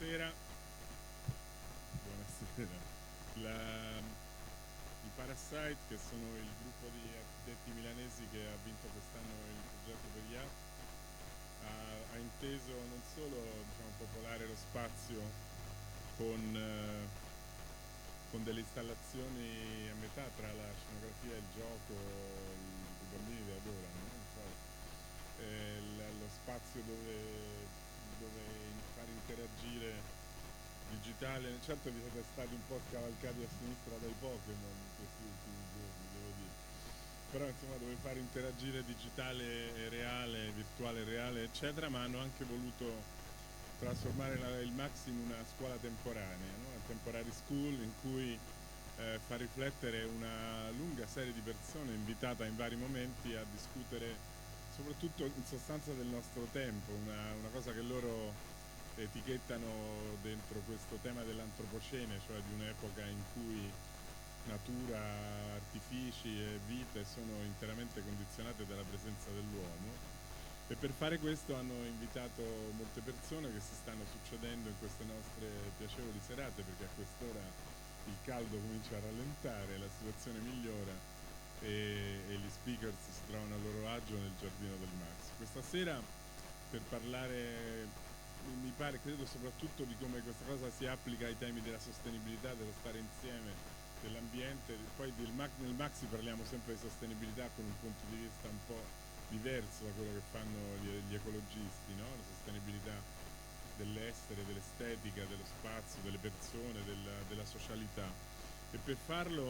Buonasera. I Parasite, che sono il gruppo di architetti milanesi che ha vinto quest'anno il progetto per YAP, ha inteso non solo popolare lo spazio con delle installazioni a metà tra la scenografia e il gioco, i bambini li adorano, non so, lo spazio dove far interagire digitale. Certo vi siete stati un po' scavalcati a sinistra dai Pokémon questi ultimi giorni, devo dire, però insomma dove far interagire digitale e reale, virtuale e reale eccetera, ma hanno anche voluto trasformare il MAXXI in una scuola temporanea, no? Una temporary school in cui far riflettere una lunga serie di persone invitata in vari momenti a discutere soprattutto in sostanza del nostro tempo, una cosa che loro etichettano dentro questo tema dell'antropocene, cioè di un'epoca in cui natura, artifici e vite sono interamente condizionate dalla presenza dell'uomo, e per fare questo hanno invitato molte persone che si stanno succedendo in queste nostre piacevoli serate, perché a quest'ora il caldo comincia a rallentare, la situazione migliora e gli speakers si trovano a loro agio nel giardino del Max. Questa sera, per parlare, mi pare, credo soprattutto di come questa cosa si applica ai temi della sostenibilità, dello stare insieme, dell'ambiente. Poi nel Maxi parliamo sempre di sostenibilità con un punto di vista un po' diverso da quello che fanno gli ecologisti, no? La sostenibilità dell'essere, dell'estetica, dello spazio, delle persone, della socialità. E per farlo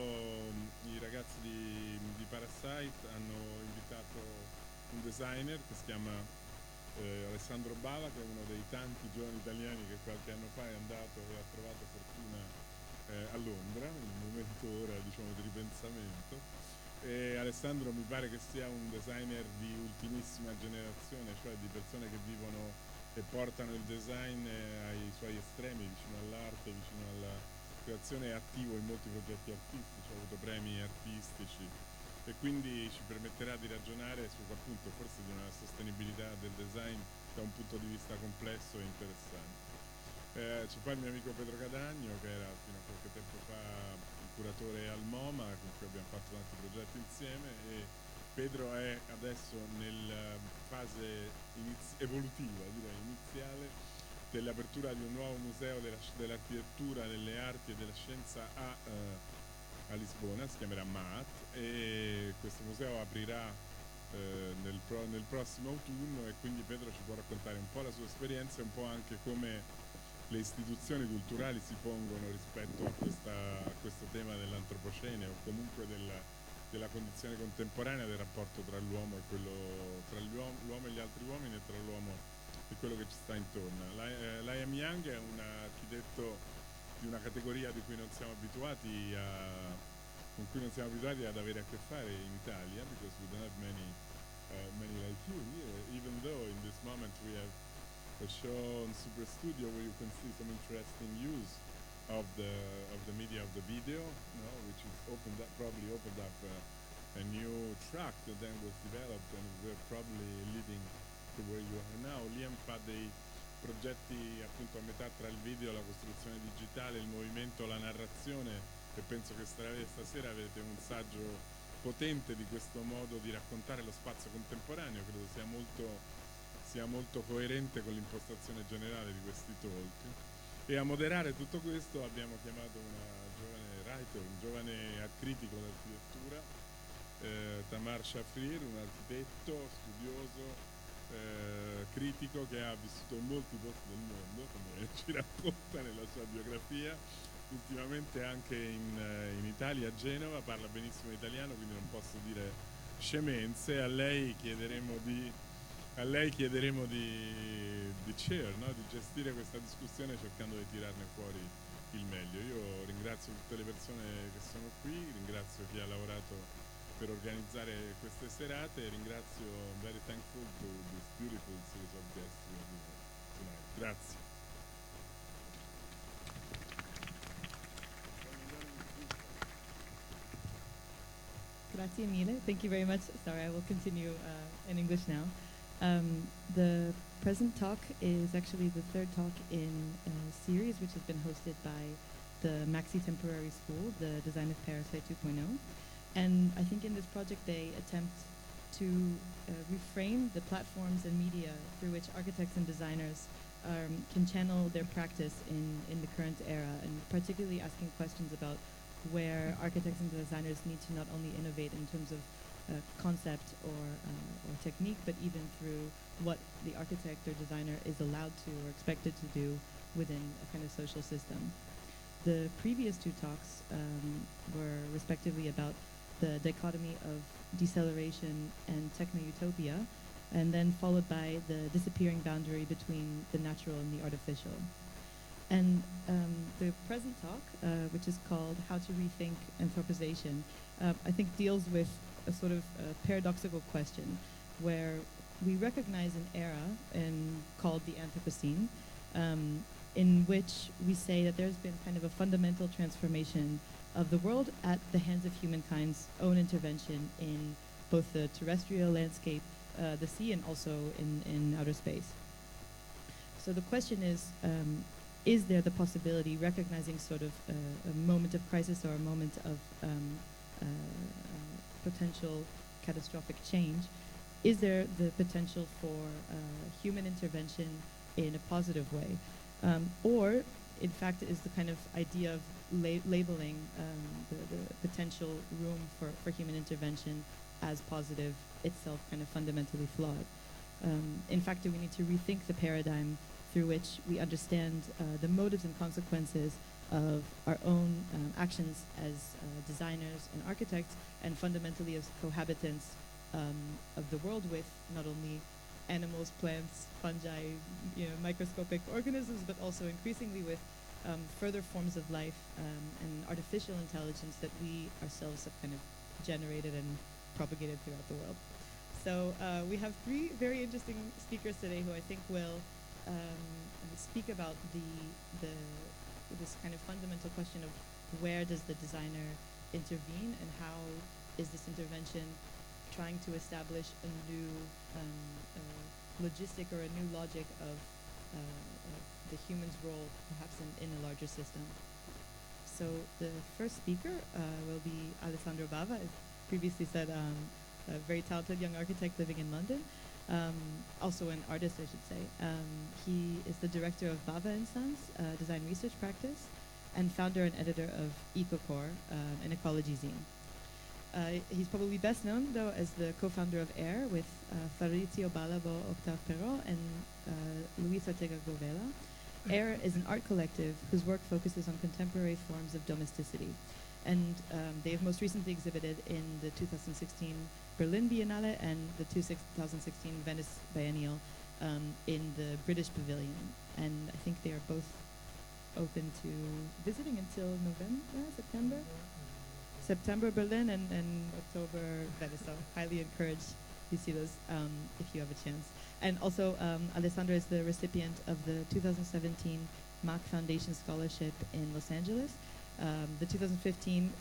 i ragazzi di Parasite hanno invitato un designer che si chiama Alessandro Bava, che è uno dei tanti giovani italiani che qualche anno fa è andato e ha trovato fortuna a Londra, in un momento ora di ripensamento. E Alessandro mi pare che sia un designer di ultimissima generazione, cioè di persone che vivono e portano il design ai suoi estremi, vicino all'arte, vicino alla creazione, è attivo in molti progetti artistici, ha avuto premi artistici e quindi ci permetterà di ragionare su, appunto, forse di una sostenibilità del design da un punto di vista complesso e interessante. C'è poi il mio amico Pedro Cadagno, che era fino a qualche tempo fa il curatore al MoMA, con cui abbiamo fatto tanti progetti insieme, e Pedro è adesso nella fase evolutiva, direi iniziale, dell'apertura di un nuovo museo dell'architettura, delle arti e della scienza a Lisbona, si chiamerà MAT, e questo museo aprirà nel prossimo autunno, e quindi Pedro ci può raccontare un po' la sua esperienza e un po' anche come le istituzioni culturali si pongono rispetto a questo tema dell'antropocene, o comunque della condizione contemporanea del rapporto tra l'uomo e tra l'uomo e gli altri uomini, e tra l'uomo e quello che ci sta intorno. Liam Young è un architetto di una categoria con cui non siamo abituati ad avere a che fare in Italia, because we don't have many like you here, even though in this moment we have a show on Super Studio where you can see some interesting use of the media, of the video, which is probably opened up a new track that then was developed, and we're probably leading to where you are now. Liam fa dei progetti appunto a metà tra il video, la costruzione digitale, il movimento, la narrazione, e penso che stasera avete un saggio potente di questo modo di raccontare lo spazio contemporaneo. Credo sia molto coerente con l'impostazione generale di questi talk. E a moderare tutto questo abbiamo chiamato una giovane writer, un giovane critico d'architettura, Tamar Shafrir, un architetto studioso, critico, che ha vissuto in molti posti del mondo, come ci racconta nella sua biografia, ultimamente anche in Italia, a Genova, parla benissimo italiano, quindi non posso dire scemenze. A lei chiederemo di chair, no? Di gestire questa discussione cercando di tirarne fuori il meglio. Io ringrazio tutte le persone che sono qui, ringrazio chi ha lavorato per organizzare queste serate, e ringrazio, very thankful to this beautiful series of guests we have tonight. Grazie. Grazie mille. Thank you very much. Sorry, I will continue in English now. The present talk is actually the third talk in a series which has been hosted by the MAXXI Temporary School, the Design of Paris 2.0. And I think in this project they attempt to reframe the platforms and media through which architects and designers can channel their practice in the current era, and particularly asking questions about where architects and designers need to not only innovate in terms of concept or technique, but even through what the architect or designer is allowed to or expected to do within a kind of social system. The previous two talks were respectively about the dichotomy of deceleration and techno-utopia, and then followed by the disappearing boundary between the natural and the artificial. And the present talk, which is called How to Rethink Anthropization, I think deals with a sort of paradoxical question where we recognize an era called the Anthropocene, in which we say that there's been kind of a fundamental transformation of the world at the hands of humankind's own intervention in both the terrestrial landscape, the sea, and also in outer space. So the question is there the possibility, recognizing sort of a moment of crisis or a moment of potential catastrophic change, is there the potential for human intervention in a positive way? Or, in fact, is the kind of idea of labeling the potential room for human intervention as positive itself kind of fundamentally flawed? In fact, do we need to rethink the paradigm through which we understand the motives and consequences of our own actions as designers and architects, and fundamentally as cohabitants of the world with not only animals, plants, fungi, microscopic organisms, but also increasingly with further forms of life and artificial intelligence that we ourselves have kind of generated and propagated throughout the world. So we have three very interesting speakers today who I think will speak about this kind of fundamental question of where does the designer intervene, and how is this intervention trying to establish a new logistic or a new logic of the human's role, perhaps in a larger system. So the first speaker will be Alessandro Bava, as previously said, a very talented young architect living in London, also an artist, I should say. He is the director of Bava & Sons design research practice, and founder and editor of EcoCore, an ecology zine. He's probably best known, though, as the co-founder of AIR with Fabrizio Balabo, Octave Perrault, and Luis Ortega Govela. AIR is an art collective whose work focuses on contemporary forms of domesticity. And they have most recently exhibited in the 2016 Berlin Biennale and the 2016 Venice Biennial in the British Pavilion. And I think they are both open to visiting until September? September Berlin and October Venice. So highly encourage you see those if you have a chance. And also Alessandro is the recipient of the 2017 Mach Foundation Scholarship in Los Angeles, the 2015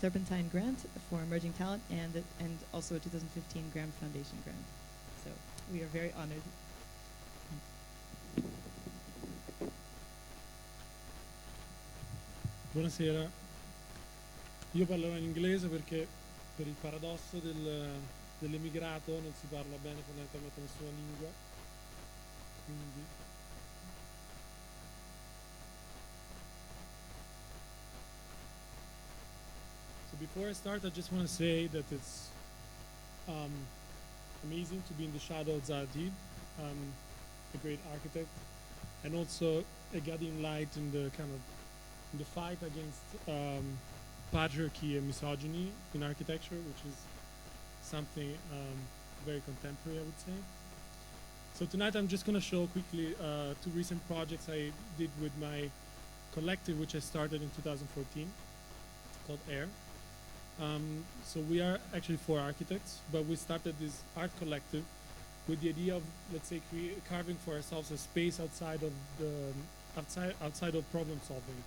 Serpentine Grant for Emerging Talent, and also a 2015 Graham Foundation Grant. So we are very honored. Buonasera, io parlerò in inglese perché per il paradosso dell'emigrato non si parla bene fondamentalmente nessuna lingua, quindi so before I start, I just want to say that it's amazing to be in the shadow of Zahdid, a great architect, and also a guiding light in the kind of the fight against patriarchy and misogyny in architecture, which is something very contemporary, I would say. So tonight I'm just going to show quickly two recent projects I did with my collective, which I started in 2014, called AIR. So we are actually 4 architects, but we started this art collective with the idea of, let's say, carving for ourselves a space outside of outside of problem solving,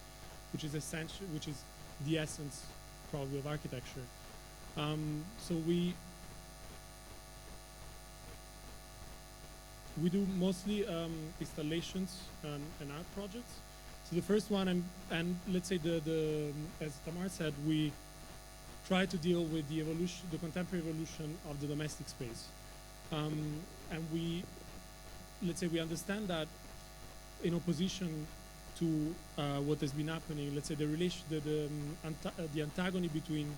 which is essential, which is the essence probably of architecture. So we we do mostly installations and art projects. So the first one, and let's say as Tamar said, we try to deal with the evolution, the contemporary evolution of the domestic space, and let's say we understand that in opposition to what has been happening, let's say the antagony between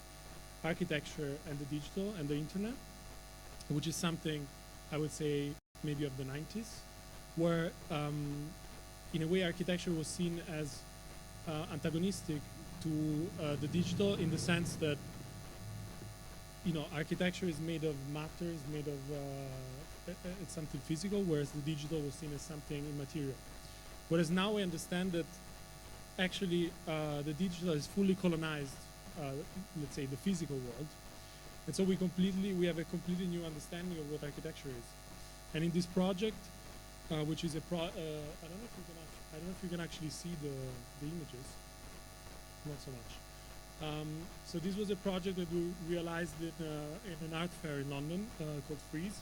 architecture and the digital and the internet, which is something I would say maybe of the 90s, where in a way architecture was seen as antagonistic to the digital, in the sense that architecture is made of matter, is made of it's something physical, whereas the digital was seen as something immaterial. Whereas now we understand that actually the digital has fully colonized, let's say, the physical world, and so we have a completely new understanding of what architecture is. And in this project, which is I don't know if you can actually see the images, not so much. So this was a project that we realized in an art fair in London called Freeze.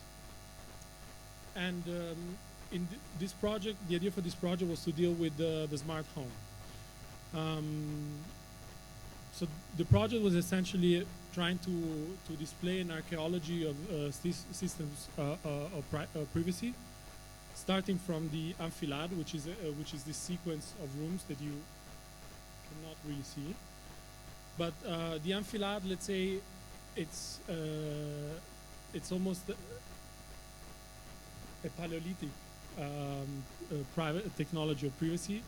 And in this project, the idea for this project was to deal with the smart home. So the project was essentially trying to display an archaeology of systems of privacy, starting from the enfilade, which is this sequence of rooms that you cannot really see. But the enfilade, let's say, it's almost a Paleolithic private technology of privacy,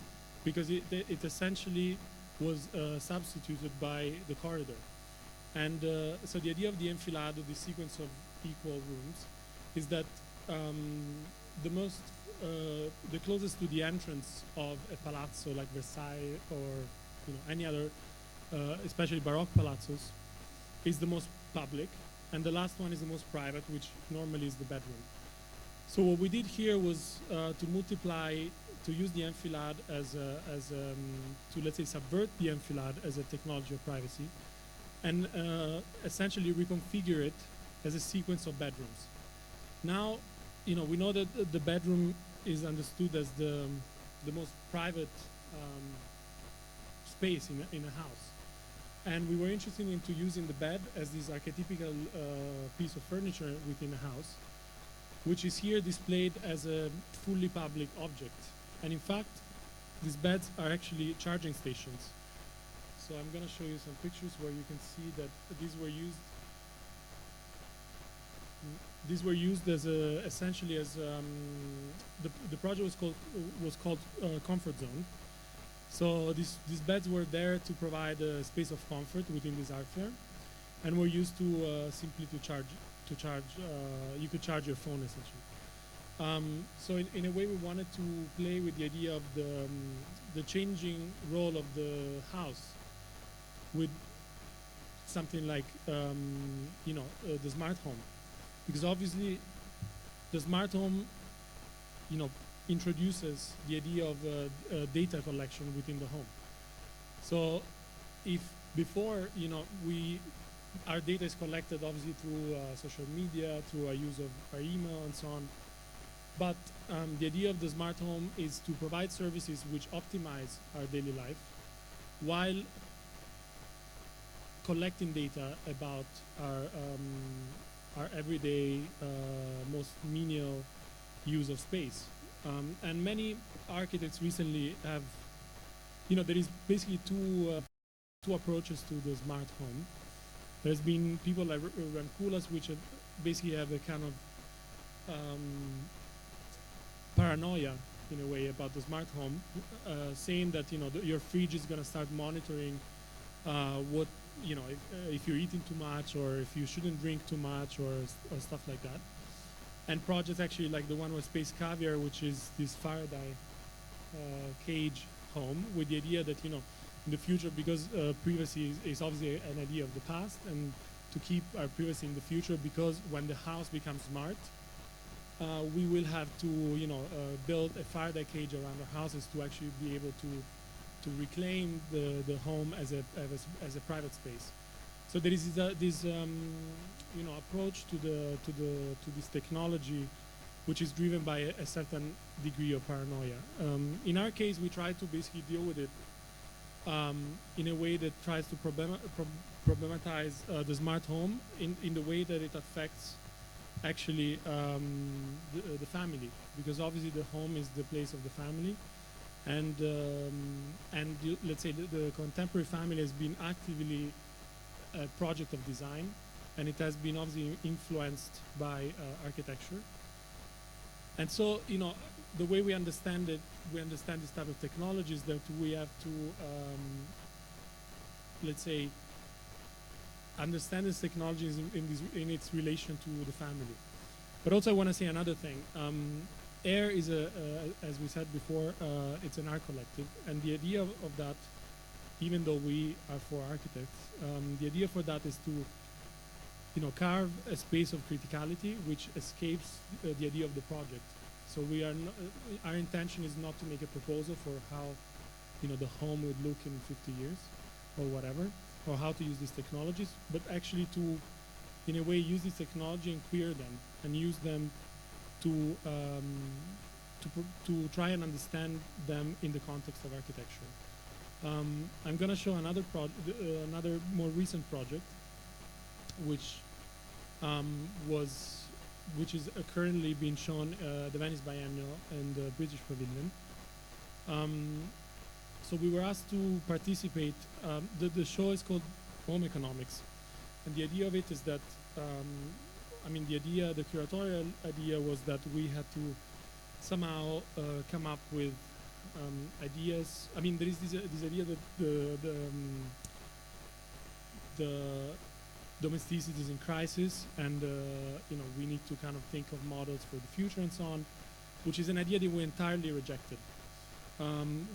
because it essentially was substituted by the corridor. And so the idea of the enfilade, the sequence of equal rooms, is that the closest to the entrance of a palazzo like Versailles or any other, especially Baroque palazzos, is the most public, and the last one is the most private, which normally is the bedroom. So what we did here was to use the enfilade to, let's say, subvert the enfilade as a technology of privacy, and essentially reconfigure it as a sequence of bedrooms. Now, we know that the bedroom is understood as the most private space in a house. And we were interested into using the bed as this archetypical piece of furniture within a house, which is here displayed as a fully public object. And in fact, these beds are actually charging stations. So I'm going to show you some pictures where you can see that these were used as essentially as the project was called Comfort Zone. So these beds were there to provide a space of comfort within this art fair, and were used to simply to charge. You could charge your phone essentially. So in a way, we wanted to play with the idea of the changing role of the house with something like the smart home, because obviously the smart home introduces the idea of data collection within the home. So if before our data is collected obviously through social media, through our use of our email and so on, but the idea of the smart home is to provide services which optimize our daily life while collecting data about our everyday most menial use of space. And many architects recently have, there is basically two approaches to the smart home. There's been people like Rankulas, which basically have a kind of paranoia in a way about the smart home, saying that your fridge is going to start monitoring what if you're eating too much, or if you shouldn't drink too much, or stuff like that. And projects actually like the one with Space Caviar, which is this Faraday cage home, with the idea that in the future, because privacy is obviously an idea of the past, and to keep our privacy in the future, because when the house becomes smart, we will have to build a Faraday cage around our houses to actually be able to reclaim the home as a private space. So there is this approach to this technology which is driven by a certain degree of paranoia. In our case, we try to basically deal with it in a way that tries to problematize the smart home in the way that it affects actually the family, because obviously the home is the place of the family, and let's say the contemporary family has been actively a project of design, and it has been obviously influenced by architecture. And so, you know, the way we understand it, we understand this type of technologies, that we have to, let's say, understand this technology in its relation to the family. But also I want to say another thing. AIR is, as we said before, it's an art collective, and the idea of that, even though we are for architects, the idea for that is to, you know, carve a space of criticality which escapes the idea of the project. So we are our intention is not to make a proposal for how, you know, the home would look in 50 years or whatever, or how to use these technologies, but actually to, in a way, use this technology and queer them and use them to try and understand them in the context of architecture. I'm going to show another more recent project, which is currently being shown the Venice Biennial and the British Pavilion. So we were asked to participate. The show is called Home Economics, and the idea of it is that, I mean, the curatorial idea was that we had to somehow come up with ideas. I mean, there is this idea that the domesticity is in crisis, and you know, we need to kind of think of models for the future and so on, which is an idea that we entirely rejected.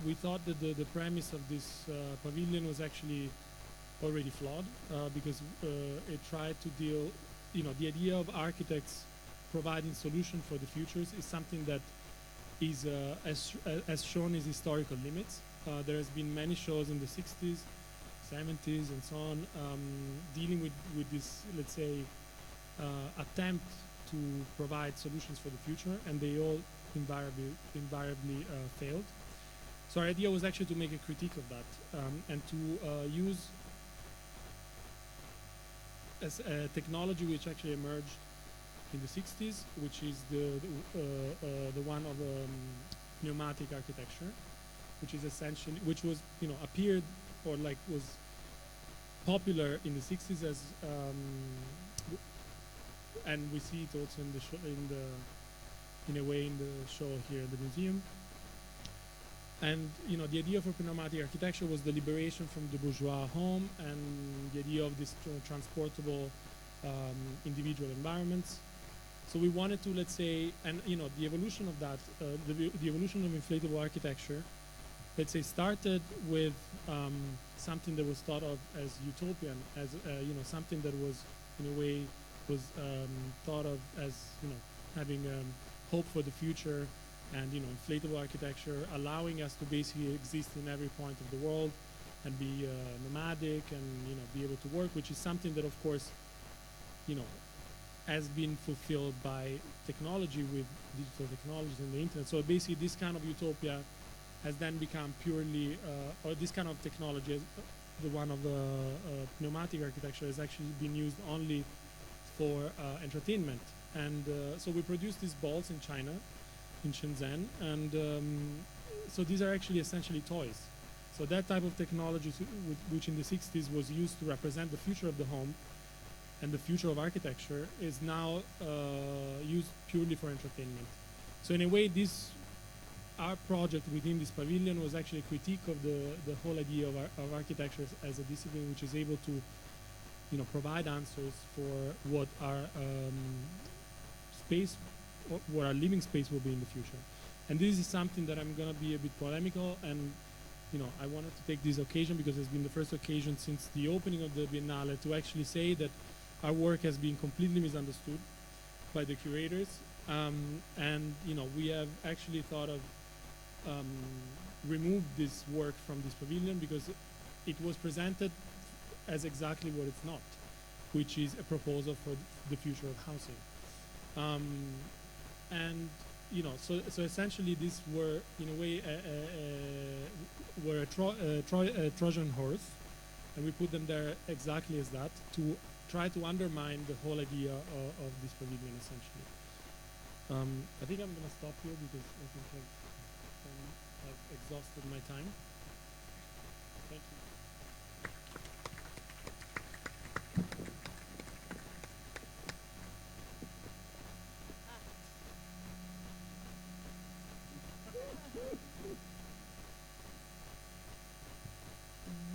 We thought that the premise of this pavilion was actually already flawed, because it tried to deal, you know, the idea of architects providing solution for the futures is something that is, as shown, is historical limits. There has been many shows in the 60s, 70s, and so on, dealing with this, let's say, attempt to provide solutions for the future, and they all invariably failed. So our idea was actually to make a critique of that, and to use as a technology which actually emerged in the 60s, which is the one of pneumatic architecture, which is essentially, which was, you know, appeared or like was popular in the 60s as, and we see it also in the show, in a way in the show here at the museum. And, you know, the idea for pneumatic architecture was the liberation from the bourgeois home, and the idea of this transportable individual environments. So we wanted to, let's say, and, you know, the evolution of that, the evolution of inflatable architecture, let's say, started with something that was thought of as utopian, as, you know, something that was, in a way, was thought of as, you know, having hope for the future, and, you know, inflatable architecture allowing us to basically exist in every point of the world and be nomadic and, you know, be able to work, which is something that, of course, you know, has been fulfilled by technology, with digital technologies and the internet. So basically this kind of utopia has then become purely, or this kind of technology, the one of the pneumatic architecture, has actually been used only for entertainment. And so we produced these balls in China, in Shenzhen, and so these are actually essentially toys. So that type of technology, which in the 60s was used to represent the future of the home and the future of architecture, is now used purely for entertainment. So in a way, our project within this pavilion was actually a critique of the whole idea of architecture as a discipline which is able to, you know, provide answers for what our space, what our living space will be in the future. And this is something that I'm going to be a bit polemical, and, you know, I wanted to take this occasion because it's been the first occasion since the opening of the Biennale to actually say that our work has been completely misunderstood by the curators, and, you know, we have actually thought of remove this work from this pavilion because it was presented as exactly what it's not, which is a proposal for the future of housing. and so essentially these were in a way were a Trojan horse, and we put them there exactly as that to try to undermine the whole idea of this pavilion essentially. I think I'm going to stop here because I think I've exhausted my time. Thank you.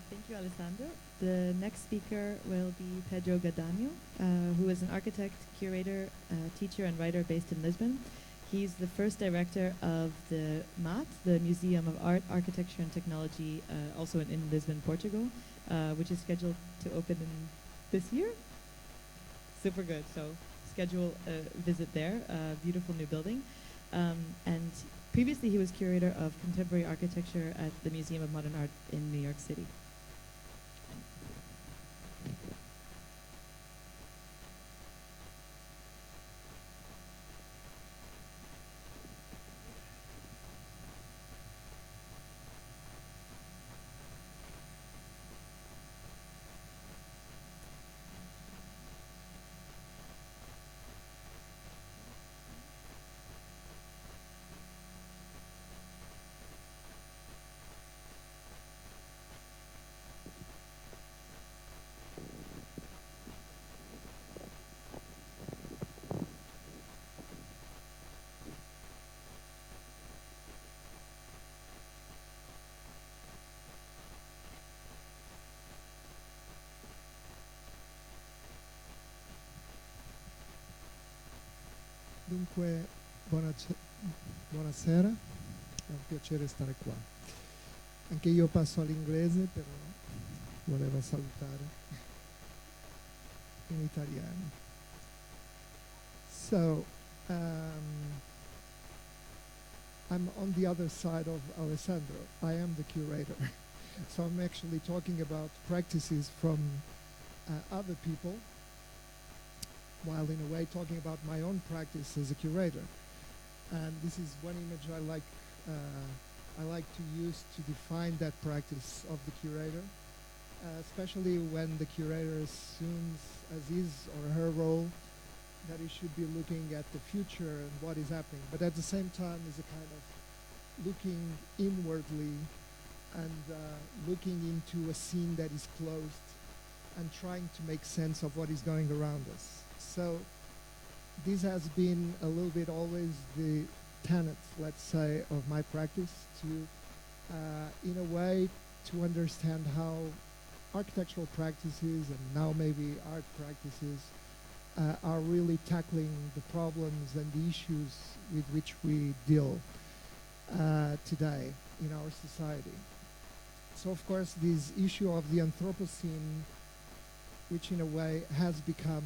Thank you, Alessandro. The next speaker will be Pedro Gadano, who is an architect, curator, teacher, and writer based in Lisbon. He's the first director of the MAT, the Museum of Art, Architecture, and Technology, also in Lisbon, Portugal, which is scheduled to open in this year. Super good. So schedule a visit there. Beautiful new building. And previously, he was curator of contemporary architecture at the Museum of Modern Art in New York City. Dunque, buonasera, è un piacere stare qua. Anche io passo all'inglese, però volevo salutare in italiano. So, I'm on the other side of Alessandro. I am the curator. So I'm actually talking about practices from other people, while in a way talking about my own practice as a curator. And this is one image I like to use to define that practice of the curator, especially when the curator assumes as his or her role that he should be looking at the future and what is happening, but at the same time is a kind of looking inwardly and looking into a scene that is closed and trying to make sense of what is going around us. So this has been a little bit always the tenet, let's say, of my practice to, in a way, to understand how architectural practices and now maybe art practices are really tackling the problems and the issues with which we deal today in our society. So, of course, this issue of the Anthropocene, which in a way has become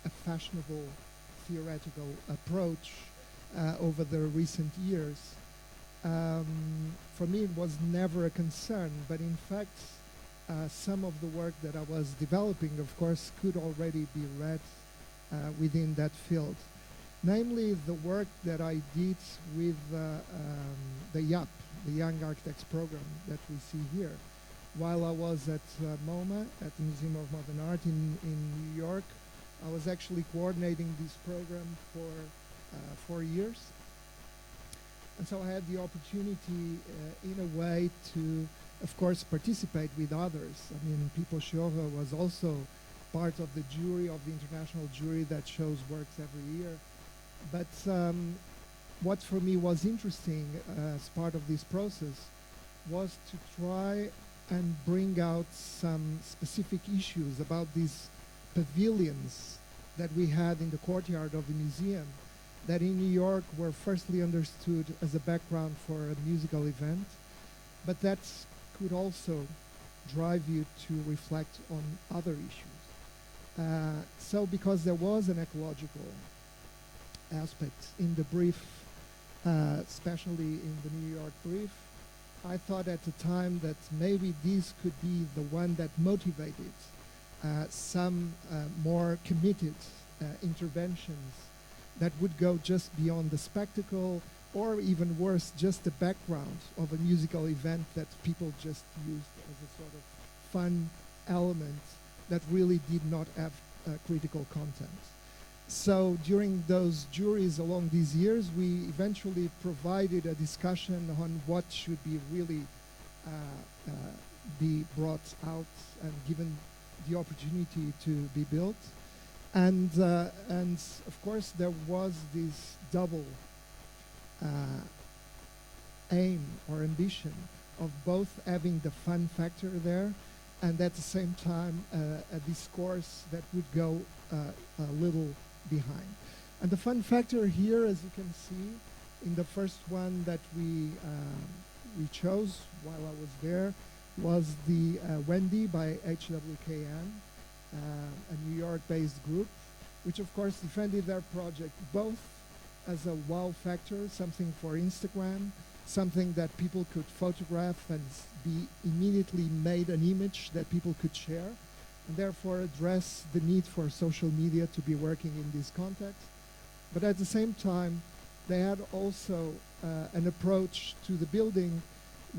a fashionable theoretical approach over the recent years, for me it was never a concern, but in fact some of the work that I was developing, of course, could already be read within that field. Namely, the work that I did with the YAP, the Young Architects Program that we see here. While I was at MoMA, at the Museum of Modern Art in New York, I was actually coordinating this program for 4 years. And so I had the opportunity, in a way, to, of course, participate with others. I mean, Pipo Sciova was also part of the jury, of the international jury that shows works every year. But what for me was interesting as part of this process was to try and bring out some specific issues about these pavilions that we had in the courtyard of the museum, that in New York were firstly understood as a background for a musical event, but that could also drive you to reflect on other issues. So because there was an ecological aspect in the brief, especially in the New York brief, I thought at the time that maybe this could be the one that motivated some more committed interventions that would go just beyond the spectacle, or even worse, just the background of a musical event that people just used as a sort of fun element that really did not have critical content. So during those juries along these years, we eventually provided a discussion on what should be really be brought out and given the opportunity to be built. And of course there was this double aim or ambition of both having the fun factor there and at the same time a discourse that would go a little behind. And the fun factor here, as you can see, in the first one that we chose while I was there, was the Wendy by HWKN, a New York-based group, which of course defended their project both as a wow factor, something for Instagram, something that people could photograph and be immediately made an image that people could share, and therefore address the need for social media to be working in this context. But at the same time, they had also an approach to the building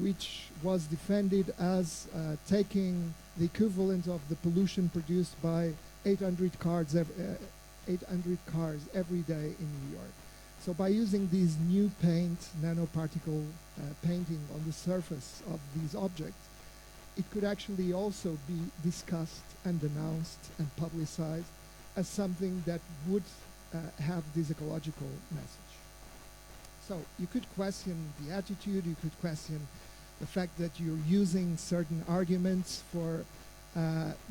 which was defended as taking the equivalent of the pollution produced by 800 cars every day in New York. So by using these new paint, nanoparticle painting on the surface of these objects, it could actually also be discussed and announced and publicized as something that would have this ecological message. So you could question the attitude, you could question the fact that you're using certain arguments for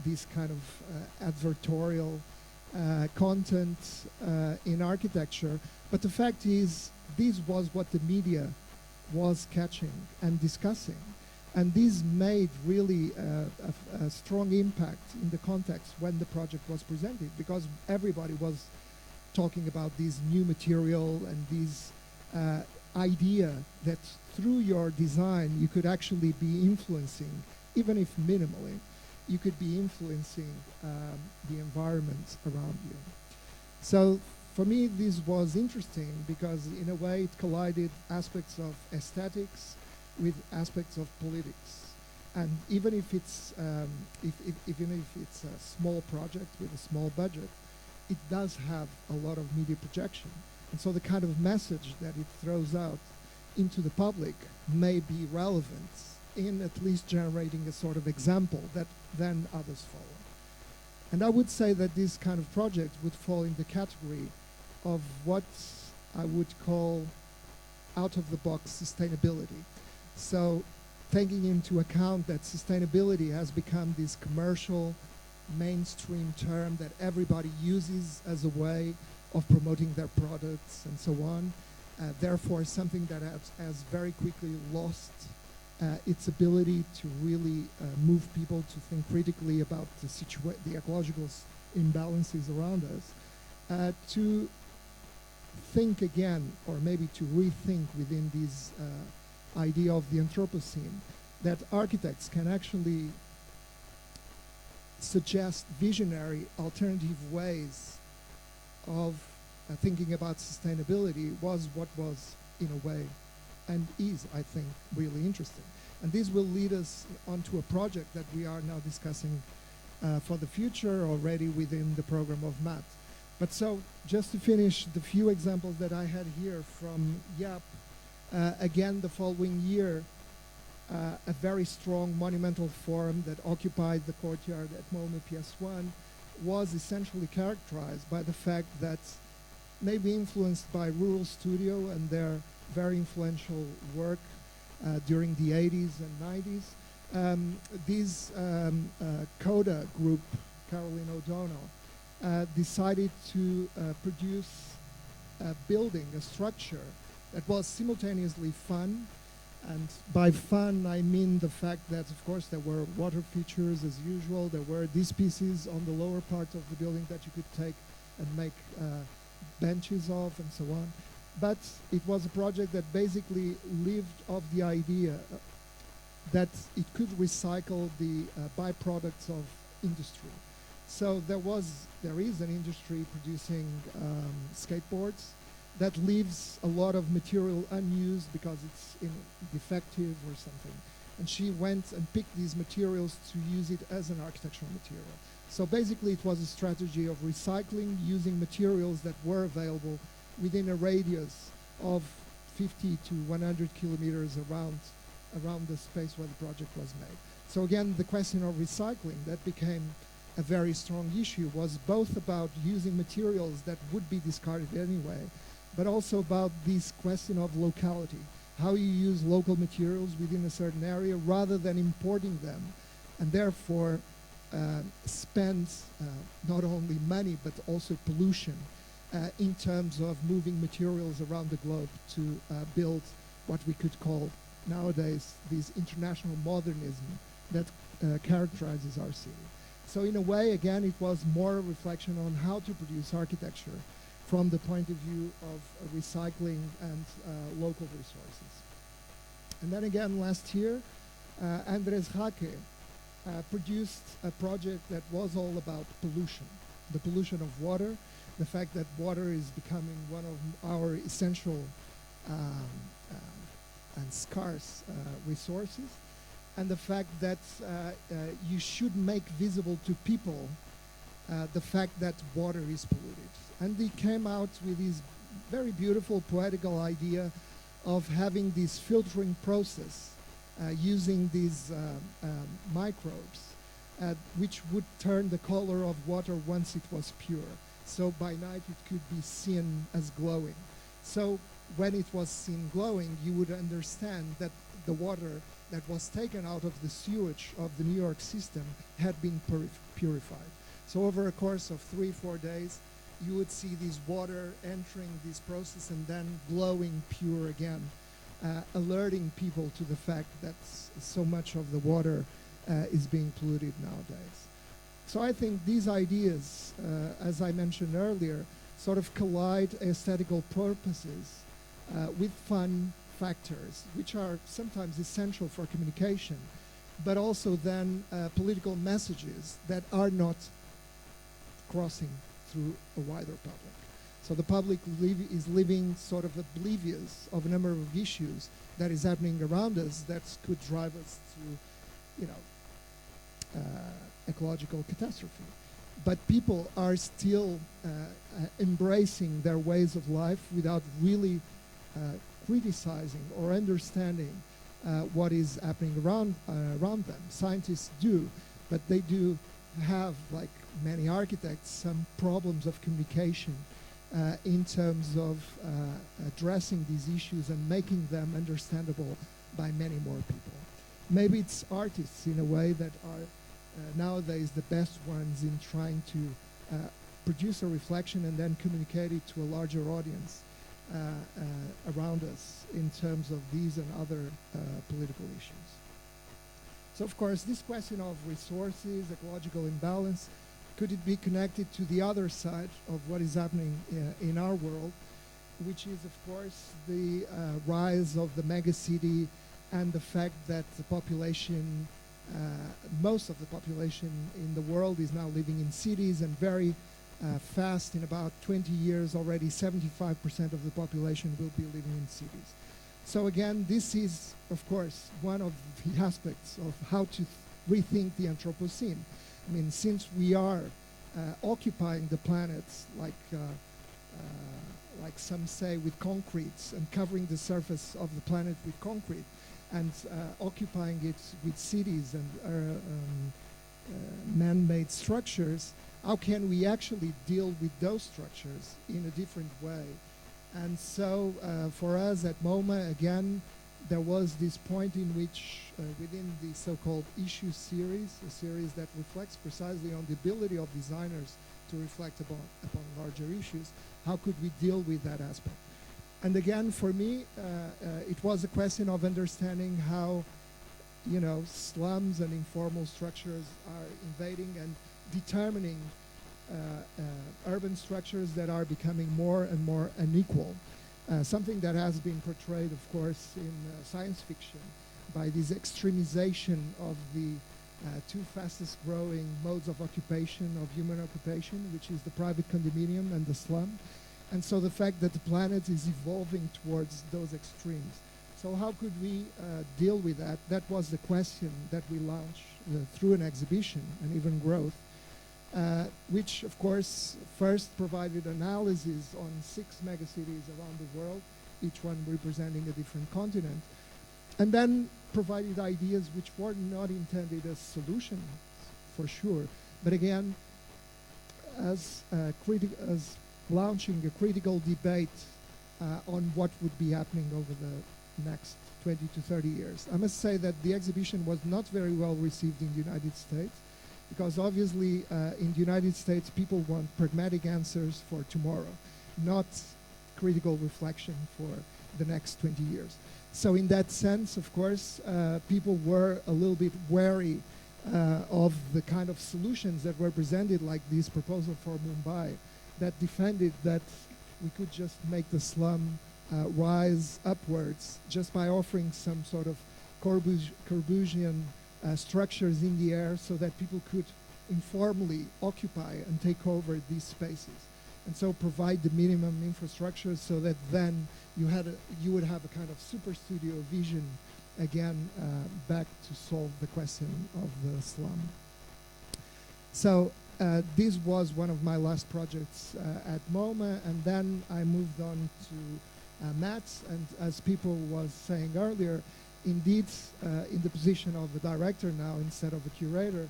this kind of advertorial content in architecture, but the fact is this was what the media was catching and discussing, and this made really a strong impact in the context when the project was presented, because everybody was talking about this new material and this idea that through your design you could actually be influencing, even if minimally, you could be influencing the environment around you. So for me this was interesting because in a way it collided aspects of aesthetics with aspects of politics. And even if it's even if it's a small project with a small budget, it does have a lot of media projection. And so the kind of message that it throws out into the public may be relevant in at least generating a sort of example that then others follow. And I would say that this kind of project would fall in the category of what I would call out-of-the-box sustainability. So taking into account that sustainability has become this commercial mainstream term that everybody uses as a way of promoting their products and so on, therefore something that has very quickly lost its ability to really move people to think critically about the ecological imbalances around us, to think again, or maybe to rethink within this idea of the Anthropocene, that architects can actually suggest visionary alternative ways of thinking about sustainability was what was, in a way, and is, I think, really interesting. And this will lead us onto a project that we are now discussing for the future already within the program of MAT. But so, just to finish the few examples that I had here from YAP, again, the following year, a very strong monumental forum that occupied the courtyard at MoMA PS1 was essentially characterized by the fact that, maybe influenced by Rural Studio and their very influential work during the 80s and 90s, this CODA group, Caroline O'Donnell, decided to produce a building, a structure that was simultaneously fun. And by fun, I mean the fact that, of course, there were water features as usual. There were these pieces on the lower part of the building that you could take and make benches of and so on. But it was a project that basically lived off the idea that it could recycle the byproducts of industry. So there is an industry producing skateboards that leaves a lot of material unused because it's defective or something. And she went and picked these materials to use it as an architectural material. So basically it was a strategy of recycling using materials that were available within a radius of 50 to 100 kilometers around the space where the project was made. So again, the question of recycling that became a very strong issue was both about using materials that would be discarded anyway, but also about this question of locality, how you use local materials within a certain area rather than importing them, and therefore spend not only money but also pollution in terms of moving materials around the globe to build what we could call nowadays this international modernism that characterizes our city. So in a way, again, it was more a reflection on how to produce architecture from the point of view of recycling and local resources. And then again, last year, Andres Jaque produced a project that was all about pollution, the pollution of water, the fact that water is becoming one of our essential and scarce resources, and the fact that you should make visible to people the fact that water is polluted. And he came out with this very beautiful poetical idea of having this filtering process using these microbes which would turn the color of water once it was pure. So by night it could be seen as glowing. So when it was seen glowing, you would understand that the water that was taken out of the sewage of the New York system had been purified. So over a course of 3-4 days, you would see this water entering this process and then glowing pure again, alerting people to the fact that so much of the water is being polluted nowadays. So I think these ideas, as I mentioned earlier, sort of collide aesthetical purposes with fun factors, which are sometimes essential for communication, but also then political messages that are not crossing through a wider public. So the public is living sort of oblivious of a number of issues that is happening around us that could drive us to, ecological catastrophe. But people are still embracing their ways of life without really criticizing or understanding what is happening around them. Scientists do, but they do have, like many architects, some problems of communication in terms of addressing these issues and making them understandable by many more people. Maybe it's artists in a way that are nowadays the best ones in trying to produce a reflection and then communicate it to a larger audience around us in terms of these and other political issues. So of course, this question of resources, ecological imbalance, could it be connected to the other side of what is happening in our world, which is of course the rise of the megacity and the fact that the population, most of the population in the world is now living in cities, and very fast, in about 20 years already, 75% of the population will be living in cities. So again, this is, of course, one of the aspects of how to rethink the Anthropocene. I mean, since we are occupying the planet, like some say, with concrete, and covering the surface of the planet with concrete, and occupying it with cities and man-made structures, how can we actually deal with those structures in a different way? And so for us at MoMA, again, there was this point in which within the so-called issue series, a series that reflects precisely on the ability of designers to reflect upon larger issues, how could we deal with that aspect? And again, for me, it was a question of understanding how, slums and informal structures are invading and determining urban structures that are becoming more and more unequal. Something that has been portrayed, of course, in science fiction by this extremization of the two fastest growing modes of occupation, of human occupation, which is the private condominium and the slum. And so the fact that the planet is evolving towards those extremes. So how could we deal with that? That was the question that we launched through an exhibition and even growth, which of course first provided analysis on 6 megacities around the world, each one representing a different continent, and then provided ideas which were not intended as solutions, for sure, but again, as launching a critical debate on what would be happening over the next 20 to 30 years. I must say that the exhibition was not very well received in the United States, because obviously in the United States people want pragmatic answers for tomorrow, not critical reflection for the next 20 years. So in that sense, of course, people were a little bit wary of the kind of solutions that were presented, like this proposal for Mumbai, that defended that we could just make the slum rise upwards just by offering some sort of Corbusian structures in the air so that people could informally occupy and take over these spaces. And so provide the minimum infrastructure so that then you would have a kind of super studio vision again back to solve the question of the slum. So this was one of my last projects at MoMA, and then I moved on to MAXXI, and as people was saying earlier, indeed in the position of a director now instead of a curator,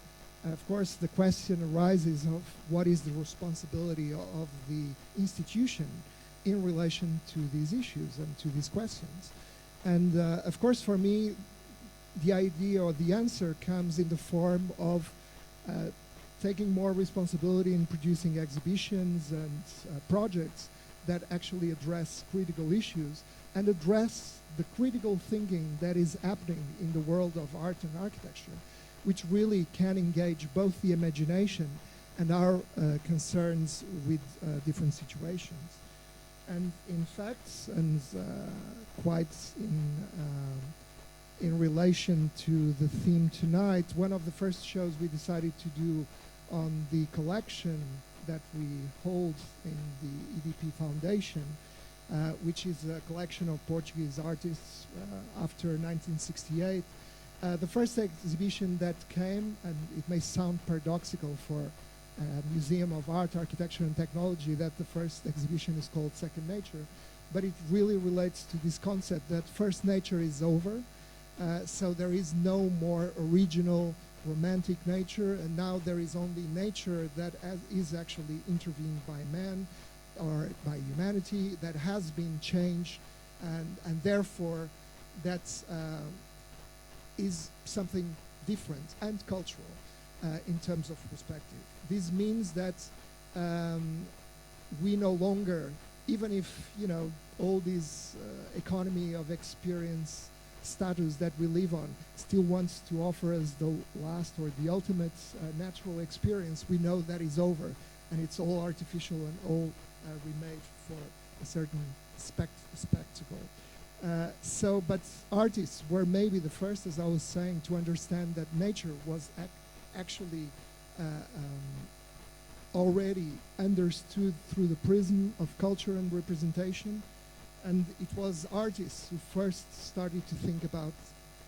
of course the question arises of what is the responsibility of the institution in relation to these issues and to these questions. And of course for me the idea or the answer comes in the form of taking more responsibility in producing exhibitions and projects that actually address critical issues and address the critical thinking that is happening in the world of art and architecture, which really can engage both the imagination and our concerns with different situations. And in fact, and quite in relation to the theme tonight, one of the first shows we decided to do on the collection that we hold in the EDP Foundation, which is a collection of Portuguese artists after 1968. The first exhibition that came, and it may sound paradoxical for a museum of art, architecture and technology, that the first exhibition is called Second Nature, but it really relates to this concept that first nature is over, so there is no more original romantic nature, and now there is only nature that is actually intervened by man or by humanity, that has been changed, and therefore that is something different and cultural in terms of perspective. This means that we no longer, even if all this economy of experience status that we live on still wants to offer us the last or the ultimate natural experience, we know that is over, and it's all artificial and all remade for a certain spectacle. But artists were maybe the first, as I was saying, to understand that nature was actually already understood through the prism of culture and representation. And it was artists who first started to think about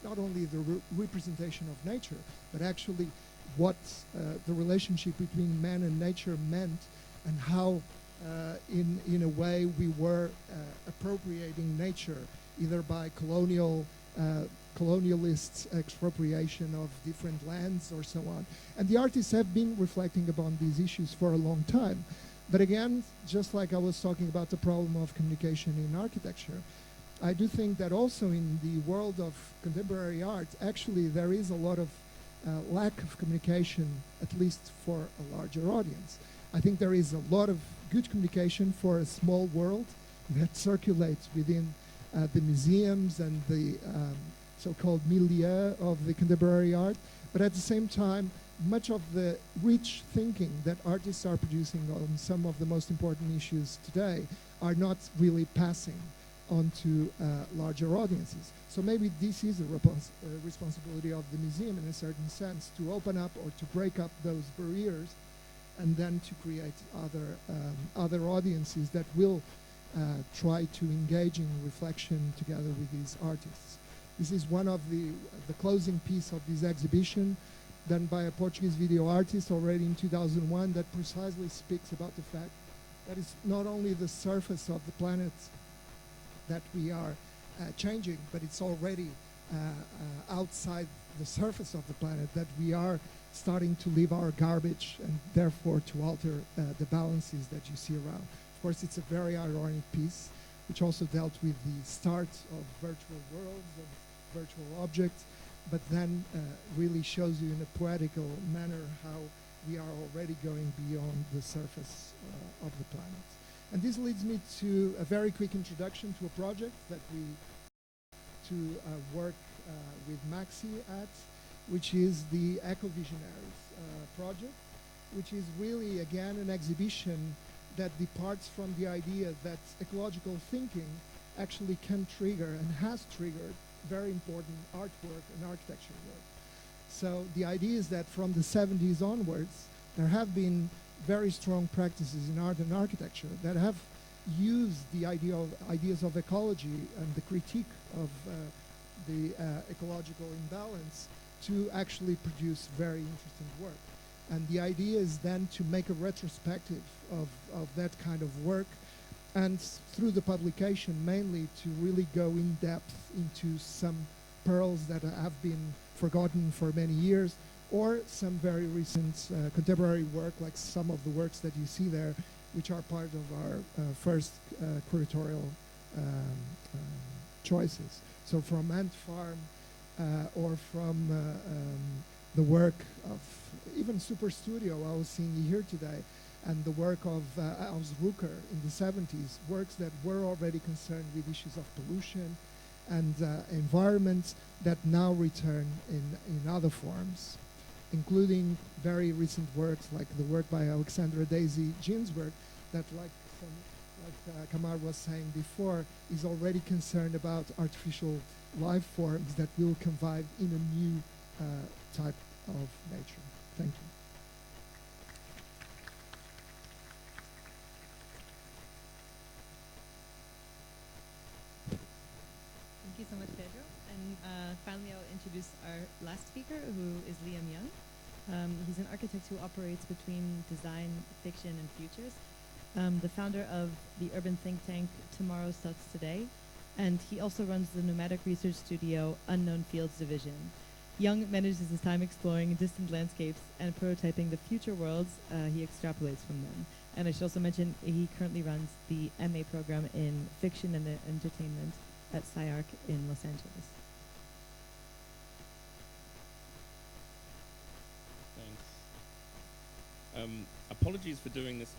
not only the representation of nature, but actually what the relationship between man and nature meant, and how in a way we were appropriating nature, either by colonialists' expropriation of different lands or so on. And the artists have been reflecting upon these issues for a long time. But again, just like I was talking about the problem of communication in architecture, I do think that also in the world of contemporary art, actually there is a lot of lack of communication, at least for a larger audience. I think there is a lot of good communication for a small world that circulates within the museums and the so-called milieu of the contemporary art, but at the same time, much of the rich thinking that artists are producing on some of the most important issues today are not really passing onto larger audiences. So maybe this is a responsibility of the museum in a certain sense, to open up or to break up those barriers and then to create other audiences that will try to engage in reflection together with these artists. This is one of the closing piece of this exhibition, done by a Portuguese video artist already in 2001, that precisely speaks about the fact that it's not only the surface of the planet that we are changing, but it's already outside the surface of the planet that we are starting to leave our garbage and therefore to alter the balances that you see around. Of course, it's a very ironic piece, which also dealt with the start of virtual worlds, of virtual objects, but then really shows you in a poetical manner how we are already going beyond the surface of the planet. And this leads me to a very quick introduction to a project that we work with MAXXI at, which is the Eco-Visionaries project, which is really, again, an exhibition that departs from the idea that ecological thinking actually can trigger and has triggered very important artwork and architecture work. So the idea is that from the 70s onwards, there have been very strong practices in art and architecture that have used the ideas of ecology and the critique of the ecological imbalance to actually produce very interesting work. And the idea is then to make a retrospective of that kind of work, and through the publication mainly to really go in depth into some pearls that have been forgotten for many years, or some very recent contemporary work, like some of the works that you see there, which are part of our first curatorial choices. So from Ant Farm, or from the work of even Super Studio I was seeing here today, and the work of Els Rucker in the 70s, works that were already concerned with issues of pollution and environments that now return in other forms, including very recent works like the work by Alexandra Daisy Ginsberg that, like Tamar was saying before, is already concerned about artificial life forms that will convive in a new type of nature. Thank you. Thank you so much, Pedro. And finally, I'll introduce our last speaker, who is Liam Young. He's an architect who operates between design, fiction, and futures. The founder of the urban think tank Tomorrow Starts Today, and he also runs the nomadic research studio Unknown Fields Division. Young manages his time exploring distant landscapes and prototyping the future worlds he extrapolates from them. And I should also mention he currently runs the MA program in fiction and entertainment at SciArc in Los Angeles. Thanks. Apologies for doing this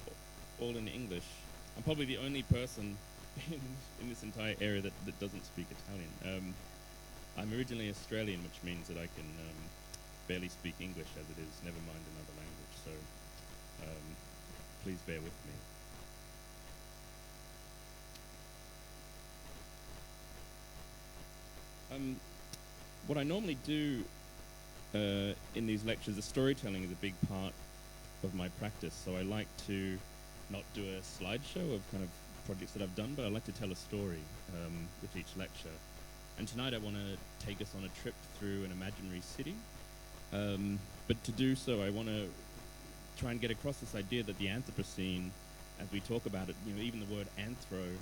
all in English. I'm probably the only person in this entire area that doesn't speak Italian. I'm originally Australian, which means that I can barely speak English as it is, never mind another language, so please bear with me. What I normally do in these lectures, the storytelling is a big part of my practice, so I like to not do a slideshow of kind of projects that I've done, but I like to tell a story with each lecture. And tonight I want to take us on a trip through an imaginary city, but to do so I want to try and get across this idea that the Anthropocene, as we talk about it, even the word anthro,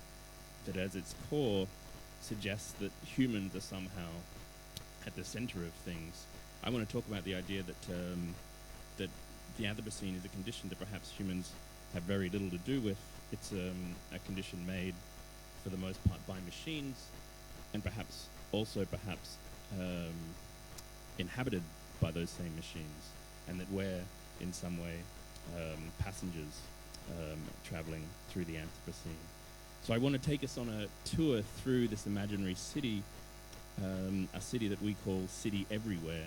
that as its core suggests that humans are somehow at the center of things. I want to talk about the idea that that the Anthropocene is a condition that perhaps humans have very little to do with. It's a condition made for the most part by machines, and perhaps inhabited by those same machines, and that we're in some way passengers traveling through the Anthropocene. So I want to take us on a tour through this imaginary city, a city that we call City Everywhere.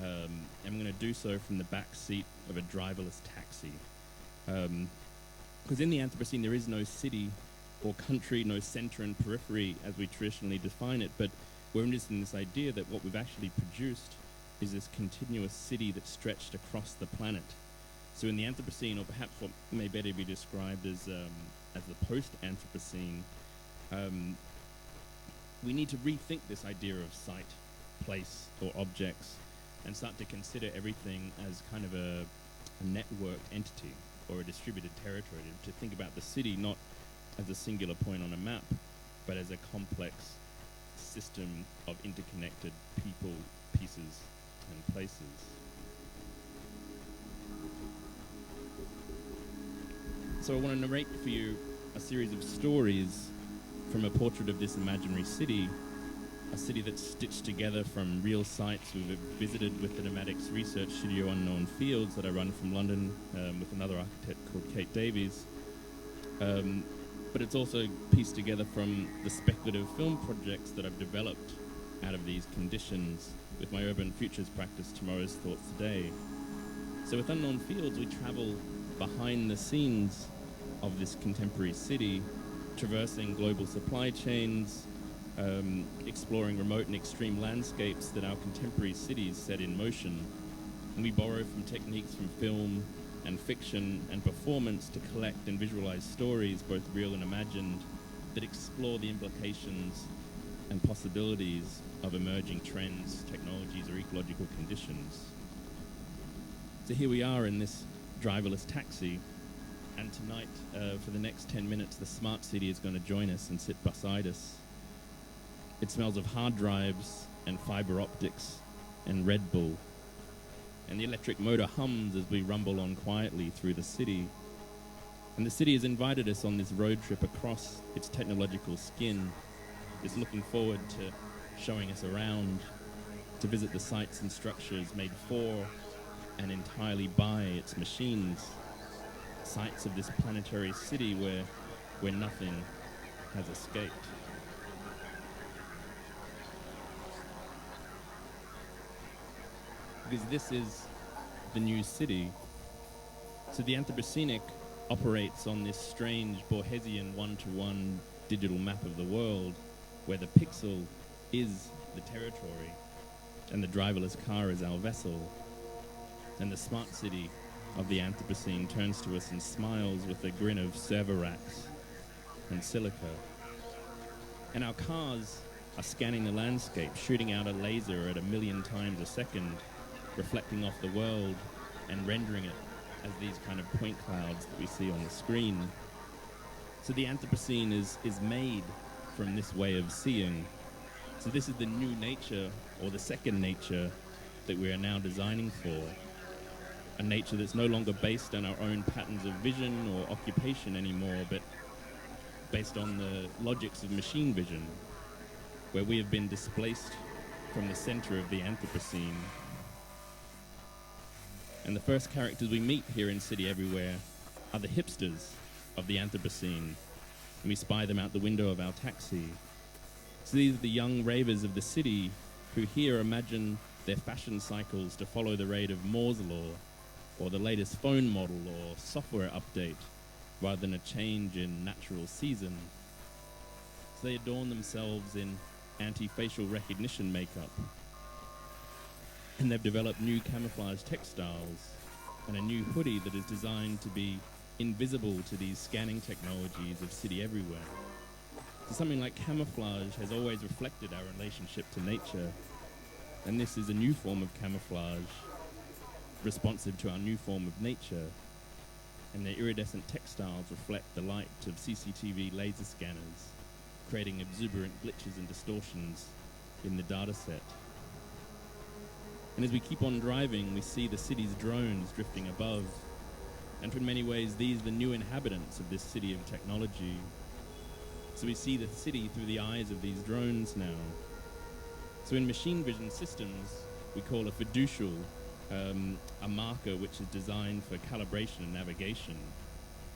And I'm going to do so from the back seat of a driverless taxi. Because in the Anthropocene there is no city or country, no center and periphery as we traditionally define it, but we're interested in this idea that what we've actually produced is this continuous city that's stretched across the planet. So in the Anthropocene, or perhaps what may better be described as the post-Anthropocene, we need to rethink this idea of site, place, or objects, and start to consider everything as kind of a networked entity or a distributed territory, to think about the city not as a singular point on a map, but as a complex system of interconnected people, pieces, and places. So I want to narrate for you a series of stories from a portrait of this imaginary city, a city that's stitched together from real sites we've visited with the Nomadics Research Studio Unknown Fields that I run from London with another architect called Kate Davies. But it's also pieced together from the speculative film projects that I've developed out of these conditions with my urban futures practice, Tomorrow's Thoughts Today. So with Unknown Fields, we travel behind the scenes of this contemporary city, traversing global supply chains, exploring remote and extreme landscapes that our contemporary cities set in motion. And we borrow from techniques from film and fiction and performance to collect and visualize stories, both real and imagined, that explore the implications and possibilities of emerging trends, technologies, or ecological conditions. So here we are in this driverless taxi, and tonight, for the next 10 minutes, the smart city is going to join us and sit beside us. It smells of hard drives and fiber optics and Red Bull. And the electric motor hums as we rumble on quietly through the city. And the city has invited us on this road trip across its technological skin. It's looking forward to showing us around, to visit the sites and structures made for and entirely by its machines. Sites of this planetary city where nothing has escaped. Because this is the new city. So the Anthropocenic operates on this strange Borgesian one-to-one digital map of the world, where the pixel is the territory and the driverless car is our vessel. And the smart city of the Anthropocene turns to us and smiles with a grin of server racks and silica. And our cars are scanning the landscape, shooting out a laser at 1 million times a second, reflecting off the world and rendering it as these kind of point clouds that we see on the screen. So the Anthropocene is made from this way of seeing. So this is the new nature, or the second nature, that we are now designing for. A nature that's no longer based on our own patterns of vision or occupation anymore, but based on the logics of machine vision, where we have been displaced from the center of the Anthropocene. And the first characters we meet here in City Everywhere are the hipsters of the Anthropocene. And we spy them out the window of our taxi. So these are the young ravers of the city who here imagine their fashion cycles to follow the rate of Moore's law, or the latest phone model or software update, rather than a change in natural season. So they adorn themselves in anti-facial recognition makeup. And they've developed new camouflage textiles and a new hoodie that is designed to be invisible to these scanning technologies of City Everywhere. So something like camouflage has always reflected our relationship to nature, and this is a new form of camouflage responsive to our new form of nature. And their iridescent textiles reflect the light of CCTV laser scanners, creating exuberant glitches and distortions in the data set. And as we keep on driving, we see the city's drones drifting above. And in many ways, these are the new inhabitants of this city of technology. So we see the city through the eyes of these drones now. So in machine vision systems, we call a fiducial a marker which is designed for calibration and navigation.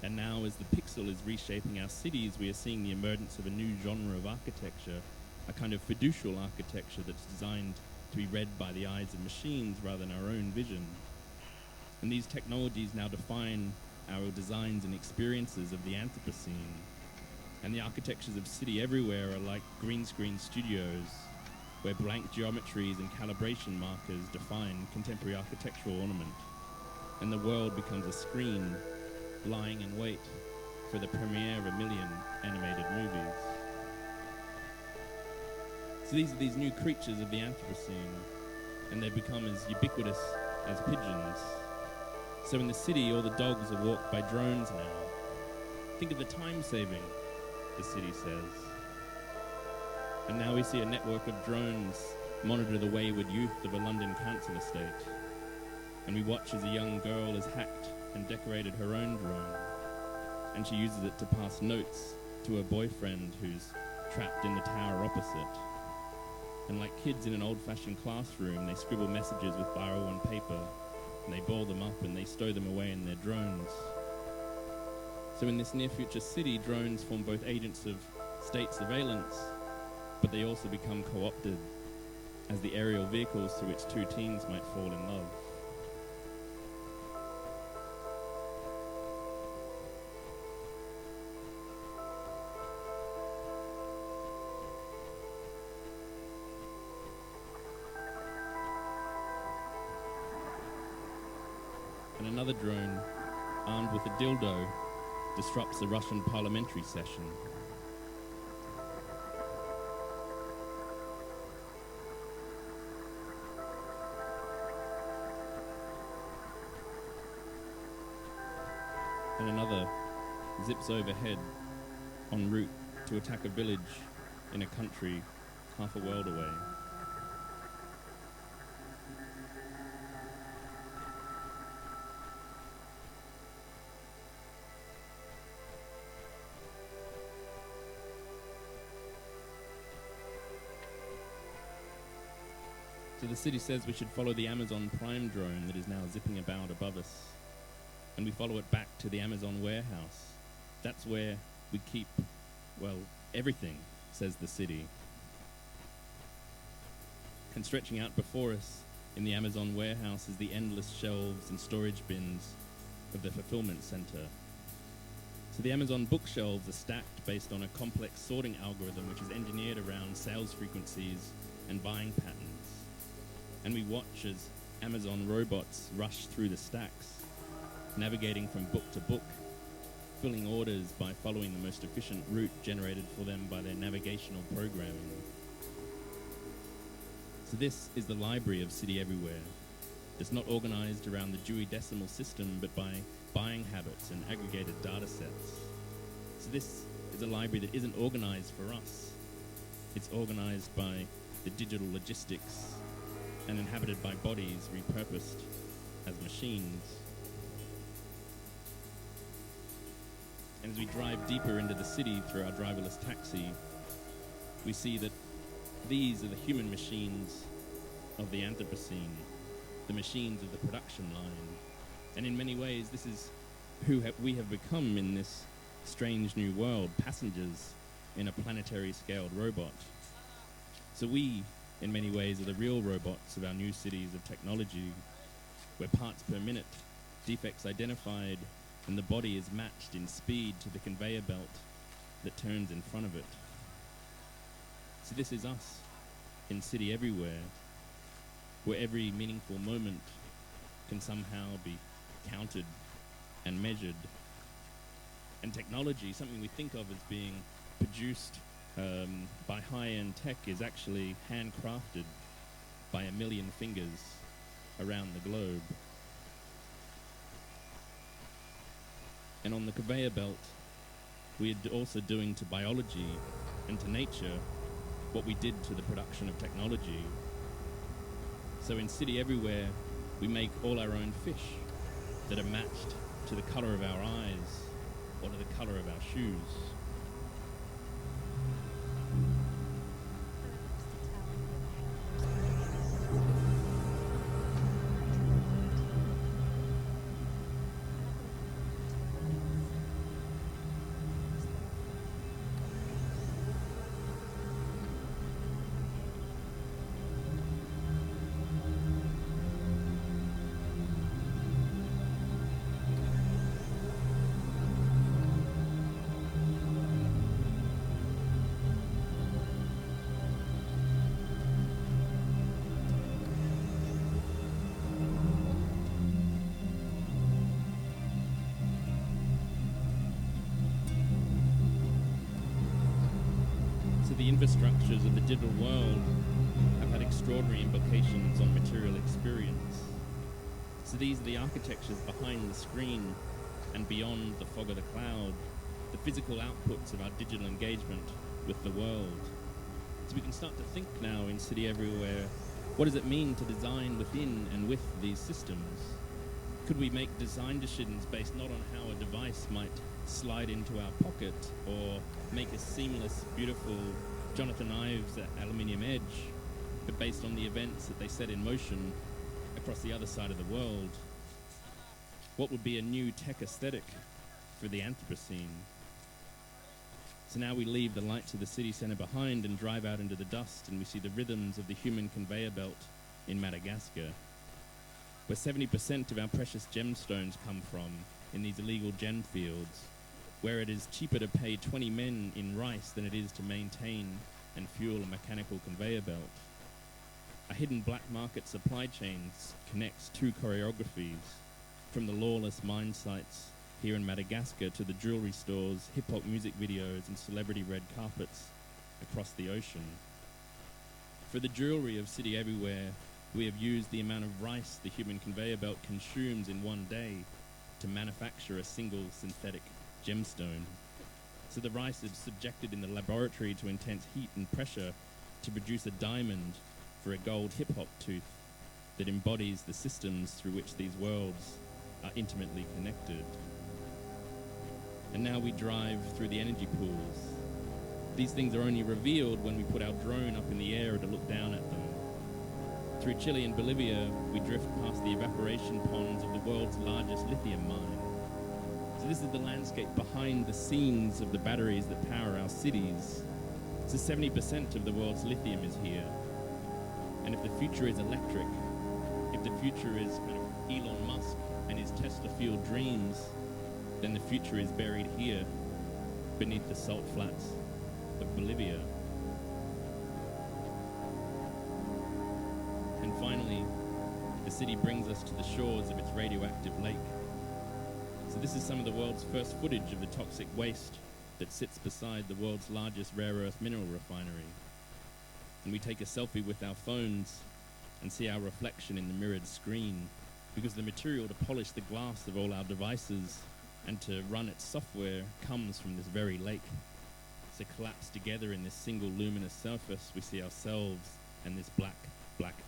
And now as the pixel is reshaping our cities, we are seeing the emergence of a new genre of architecture, a kind of fiducial architecture that's designed to be read by the eyes of machines rather than our own vision. And these technologies now define our designs and experiences of the Anthropocene. And the architectures of city everywhere are like green screen studios, where blank geometries and calibration markers define contemporary architectural ornament. And the world becomes a screen lying in wait for the premiere of a million animated movies. So these are these new creatures of the Anthropocene, and they become as ubiquitous as pigeons. So in the city, all the dogs are walked by drones now. Think of the time saving, the city says. And now we see a network of drones monitor the wayward youth of a London council estate. And we watch as a young girl has hacked and decorated her own drone. And she uses it to pass notes to her boyfriend who's trapped in the tower opposite. And like kids in an old-fashioned classroom, they scribble messages with biro on paper, and they ball them up and they stow them away in their drones. So in this near-future city, drones form both agents of state surveillance, but they also become co-opted as the aerial vehicles through which two teens might fall in love. And another drone, armed with a dildo, disrupts the Russian parliamentary session. And another zips overhead en route to attack a village in a country half a world away. So the city says we should follow the Amazon Prime drone that is now zipping about above us. And we follow it back to the Amazon warehouse. That's where we keep, well, everything, says the city. And stretching out before us in the Amazon warehouse is the endless shelves and storage bins of the fulfillment center. So the Amazon bookshelves are stacked based on a complex sorting algorithm which is engineered around sales frequencies and buying patterns. And we watch as Amazon robots rush through the stacks, navigating from book to book, filling orders by following the most efficient route generated for them by their navigational programming. So this is the library of City Everywhere. It's not organized around the Dewey Decimal System, but by buying habits and aggregated data sets. So this is a library that isn't organized for us. It's organized by the digital logistics and inhabited by bodies repurposed as machines. And as we drive deeper into the city through our driverless taxi, we see that these are the human machines of the Anthropocene, the machines of the production line. And in many ways, this is who we have become in this strange new world, passengers in a planetary scaled robot. So we, in many ways, are the real robots of our new cities of technology, where parts per minute, defects identified, and the body is matched in speed to the conveyor belt that turns in front of it. So this is us in City Everywhere, where every meaningful moment can somehow be counted and measured. And technology, something we think of as being produced by high-end tech, is actually handcrafted by a million fingers around the globe. And on the conveyor belt, we are also doing to biology and to nature what we did to the production of technology. So in City Everywhere, we make all our own fish that are matched to the color of our eyes or to the color of our shoes. the infrastructures of the digital world have had extraordinary implications on material experience. So these are the architectures behind the screen and beyond the fog of the cloud, the physical outputs of our digital engagement with the world. So we can start to think now in City Everywhere, what does it mean to design within and with these systems? Could we make design decisions based not on how a device might slide into our pocket or make a seamless, beautiful Jonathan Ives aluminium edge, but based on the events that they set in motion across the other side of the world? What would be a new tech aesthetic for the Anthropocene? So now we leave the lights of the city centre behind and drive out into the dust, and we see the rhythms of the human conveyor belt in Madagascar, where 70% of our precious gemstones come from in these illegal gem fields, where it is cheaper to pay 20 men in rice than it is to maintain and fuel a mechanical conveyor belt. A hidden black market supply chain connects two choreographies, from the lawless mine sites here in Madagascar to the jewelry stores, hip-hop music videos and celebrity red carpets across the ocean. For the jewelry of City Everywhere, we have used the amount of rice the human conveyor belt consumes in one day to manufacture a single synthetic gemstone. So the rice is subjected in the laboratory to intense heat and pressure to produce a diamond for a gold hip-hop tooth that embodies the systems through which these worlds are intimately connected. And now we drive through the energy pools. These things are only revealed when we put our drone up in the air to look down at them. Through Chile and Bolivia, we drift past the evaporation ponds of the world's largest lithium mine. So this is the landscape behind the scenes of the batteries that power our cities. So 70% of the world's lithium is here. And if the future is electric, if the future is kind of Elon Musk and his Tesla fueled dreams, then the future is buried here beneath the salt flats of Bolivia. And finally, the city brings us to the shores of its radioactive lake. So this is some of the world's first footage of the toxic waste that sits beside the world's largest rare earth mineral refinery. And we take a selfie with our phones and see our reflection in the mirrored screen, because the material to polish the glass of all our devices and to run its software comes from this very lake. So collapsed together in this single luminous surface, we see ourselves and this black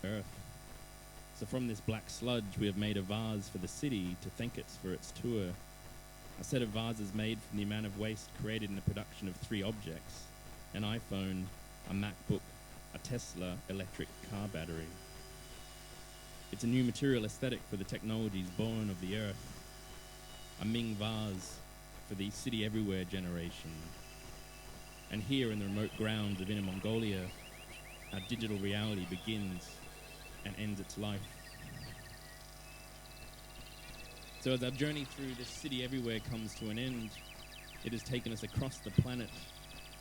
earth. So from this black sludge, we have made a vase for the city to thank it for its tour. A set of vases made from the amount of waste created in the production of 3 objects: an iPhone, a MacBook, a Tesla electric car battery. It's a new material aesthetic for the technologies born of the earth. A Ming vase for the City Everywhere generation. And here in the remote grounds of Inner Mongolia, our digital reality begins and ends its life. So as our journey through this City Everywhere comes to an end, it has taken us across the planet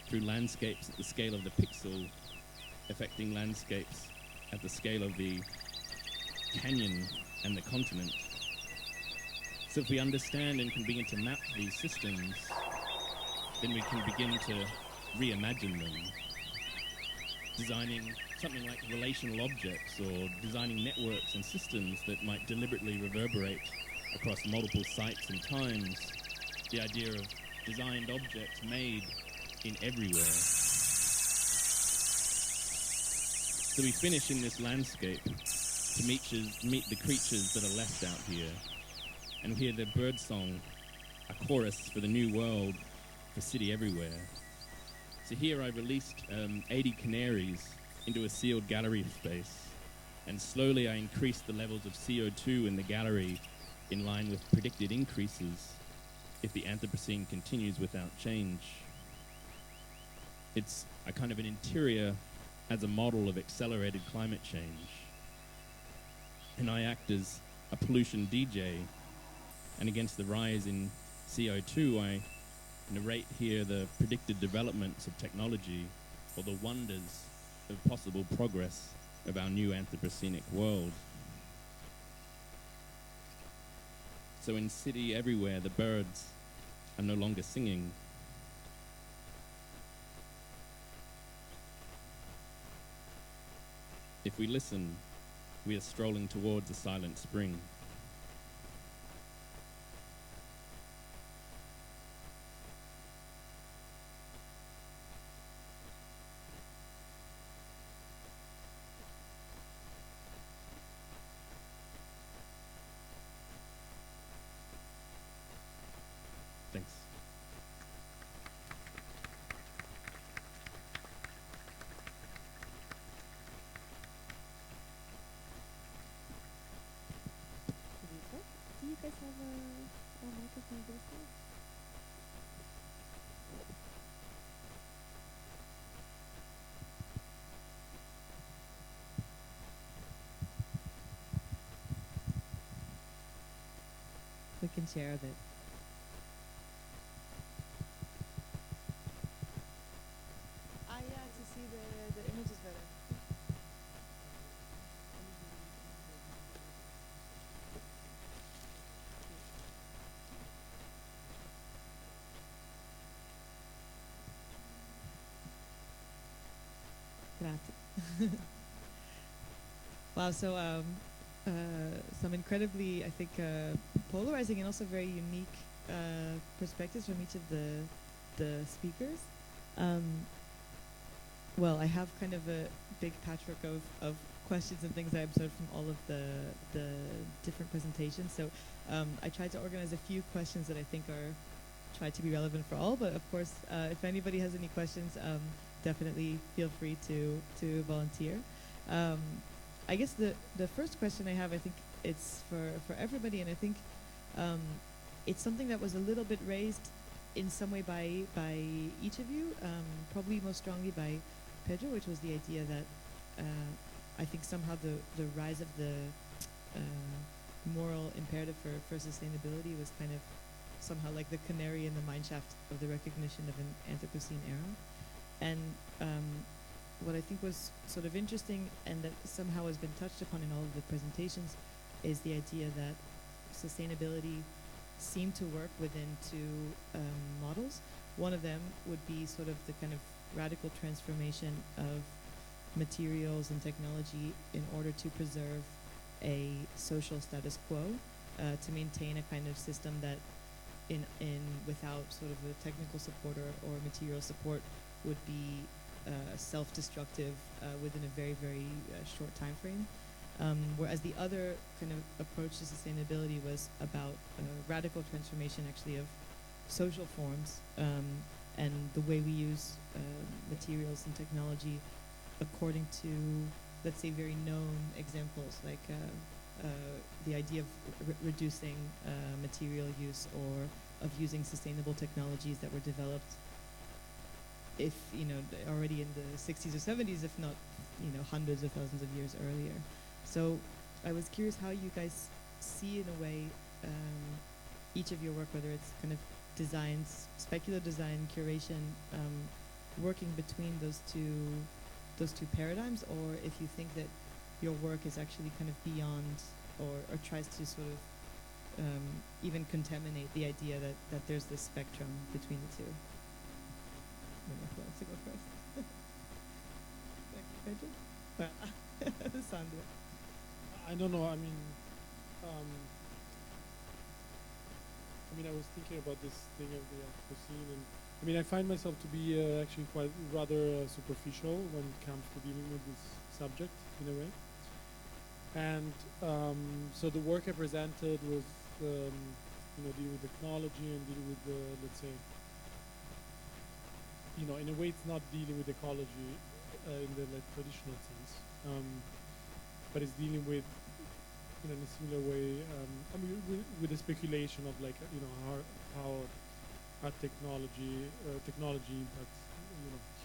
through landscapes at the scale of the pixel, affecting landscapes at the scale of the canyon and the continent. So if we understand and can begin to map these systems, then we can begin to reimagine them, designing something like relational objects or designing networks and systems that might deliberately reverberate across multiple sites and times, the idea of designed objects made in everywhere. So we finish in this landscape to meet the creatures that are left out here and hear their bird song, a chorus for the new world for City Everywhere. So here I released 80 canaries into a sealed gallery space, and slowly I increased the levels of CO2 in the gallery in line with predicted increases if the Anthropocene continues without change. It's a kind of an interior as a model of accelerated climate change. And I act as a pollution DJ, and against the rise in CO2, I narrate here the predicted developments of technology or the wonders of possible progress of our new Anthropocenic world. So in City Everywhere, the birds are no longer singing. if we listen, we are strolling towards a silent spring. Thanks. Do you guys have a microphone this side? We can share a bit. Yeah, to see the images better. Grazie. Wow, so some incredibly, I think, polarizing and also very unique perspectives from each of the speakers. Well, I have kind of a big patchwork of questions and things I observed from all of the different presentations. So I tried to organize a few questions that I think try to be relevant for all. But of course, if anybody has any questions, definitely feel free to volunteer. I guess the first question I have, I think it's for everybody, and I think it's something that was a little bit raised in some way by each of you, probably most strongly by Pedro, which was the idea that I think somehow the rise of the moral imperative for sustainability was kind of somehow like the canary in the mine shaft of the recognition of an Anthropocene era. And what I think was sort of interesting and that somehow has been touched upon in all of the presentations is the idea that sustainability seemed to work within two models. One of them would be sort of the kind of radical transformation of materials and technology in order to preserve a social status quo, to maintain a kind of system that without sort of a technical support or material support would be self-destructive within a very, very short time frame. Whereas the other kind of approach to sustainability was about radical transformation actually of social forms and the way we use materials and technology according to, let's say, very known examples, like the idea of reducing material use or of using sustainable technologies that were developed already in the 60s or 70s, if not, hundreds of thousands of years earlier. So I was curious how you guys see, in a way, each of your work, whether it's kind of designs, speculative design, curation, working between those two paradigms, or if you think that your work is actually kind of beyond or tries to sort of even contaminate the idea that there's this spectrum between the two. I don't know who wants to go first. Alessandro. I don't know. I mean, I was thinking about this thing of the Anthropocene, and I mean, I find myself to be actually quite rather superficial when it comes to dealing with this subject in a way. And so the work I presented was, dealing with technology and dealing with let's say, in a way, it's not dealing with ecology in the traditional sense, but it's dealing with, in a similar way, with the speculation of like, how our technology impacts,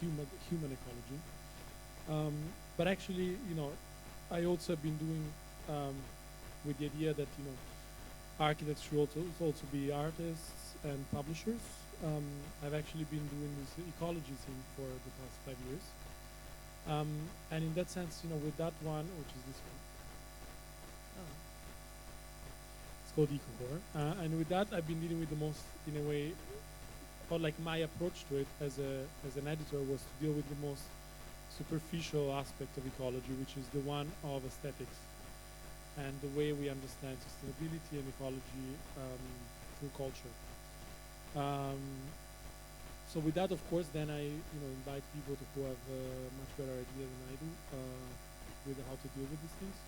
human ecology. But actually, I also have been doing with the idea that architects should also be artists and publishers. I've actually been doing this ecology thing for the past 5 years. And in that sense, with that one, which is this one, it's called EcoCore. And with that, I've been dealing with the most, in a way, or like my approach to it as an editor was to deal with the most superficial aspect of ecology, which is the one of aesthetics and the way we understand sustainability and ecology through culture. So with that, of course, then I invite people who have a much better idea than I do with how to deal with these things.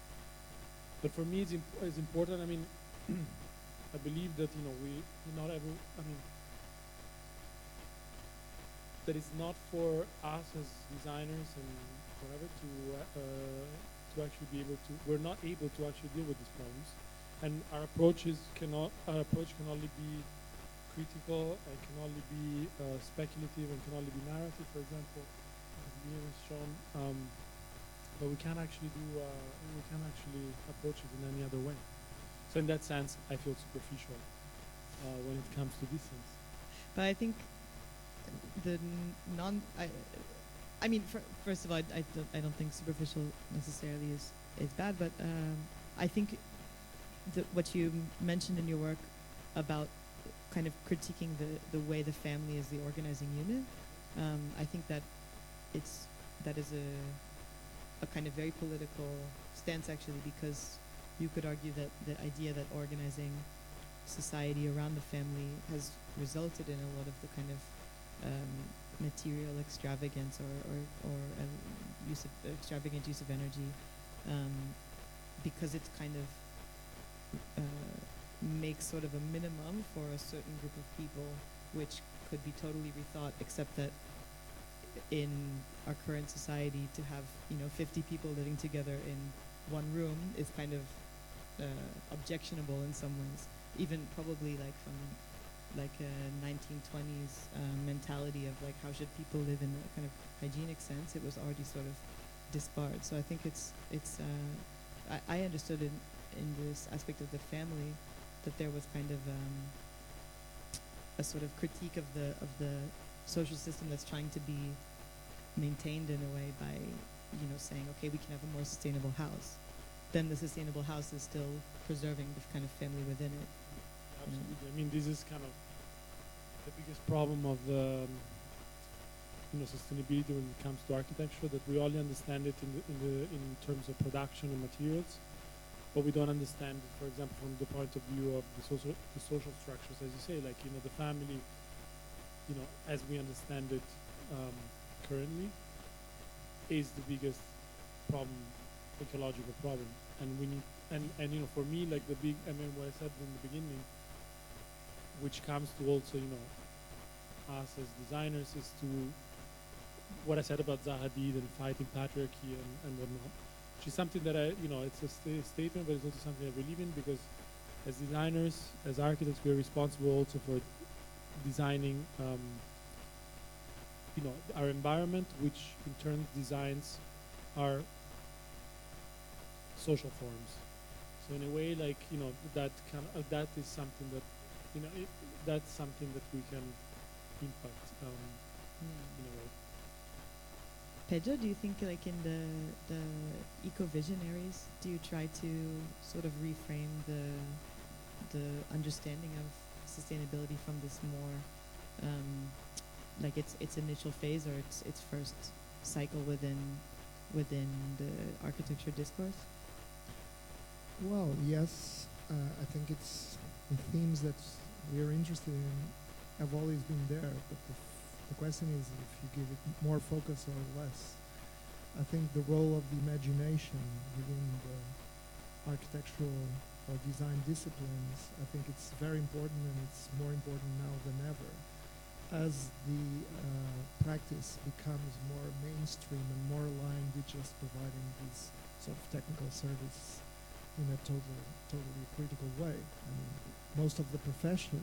But for me, it's important. I mean, I believe that that it's not for us as designers and whatever to actually be able to. We're not able to actually deal with these problems, and our approach can only be critical and can only be speculative and can only be narrative, for example, as Liam has shown. But we can't actually approach it in any other way. So in that sense, I feel superficial when it comes to these things. But I think the first of all, I don't think superficial necessarily is bad, but I think what you mentioned in your work about kind of critiquing the way the family is the organizing unit, I think that that is a kind of very political stance, actually, because you could argue that the idea that organizing society around the family has resulted in a lot of the kind of material extravagance or extravagant use of energy, because it's kind of makes sort of a minimum for a certain group of people, which could be totally rethought, except that in our current society, to have 50 people living together in one room is kind of objectionable in some ways, even probably like from like a 1920s mentality of like how should people live in a kind of hygienic sense. It was already sort of disbarred. So I think I understood in this aspect of the family that there was kind of a sort of critique of the social system that's trying to be maintained in a way by saying, okay, we can have a more sustainable house. Then the sustainable house is still preserving the kind of family within it. Absolutely. I mean, this is kind of the biggest problem of sustainability when it comes to architecture, that we only understand it in terms of production and materials, but we don't understand it, for example, from the point of view of the social structures, as you say, like the family, as we understand it currently, is the biggest problem, ecological problem, and we need and for me, like the big, what I said in the beginning, which comes to also us as designers, is to what I said about Zaha Hadid and fighting patriarchy and whatnot, which is something that it's a statement, but it's also something I believe in, because as designers, as architects, we are responsible also for designing our environment, which in turn designs our social forms. So in a way, like that is something that that's something that we can impact in a way. Pedro, do you think like in the eco-visionaries, do you try to sort of reframe the understanding of sustainability from this more like its initial phase or its first cycle within the architecture discourse? Well, yes, I think it's the themes that we are interested in have always been there, but the question is if you give it more focus or less. I think the role of the imagination within the architectural or design disciplines, I think it's very important, and it's more important now than ever. As the practice becomes more mainstream and more aligned with just providing these sort of technical service in a totally critical way. I mean, most of the profession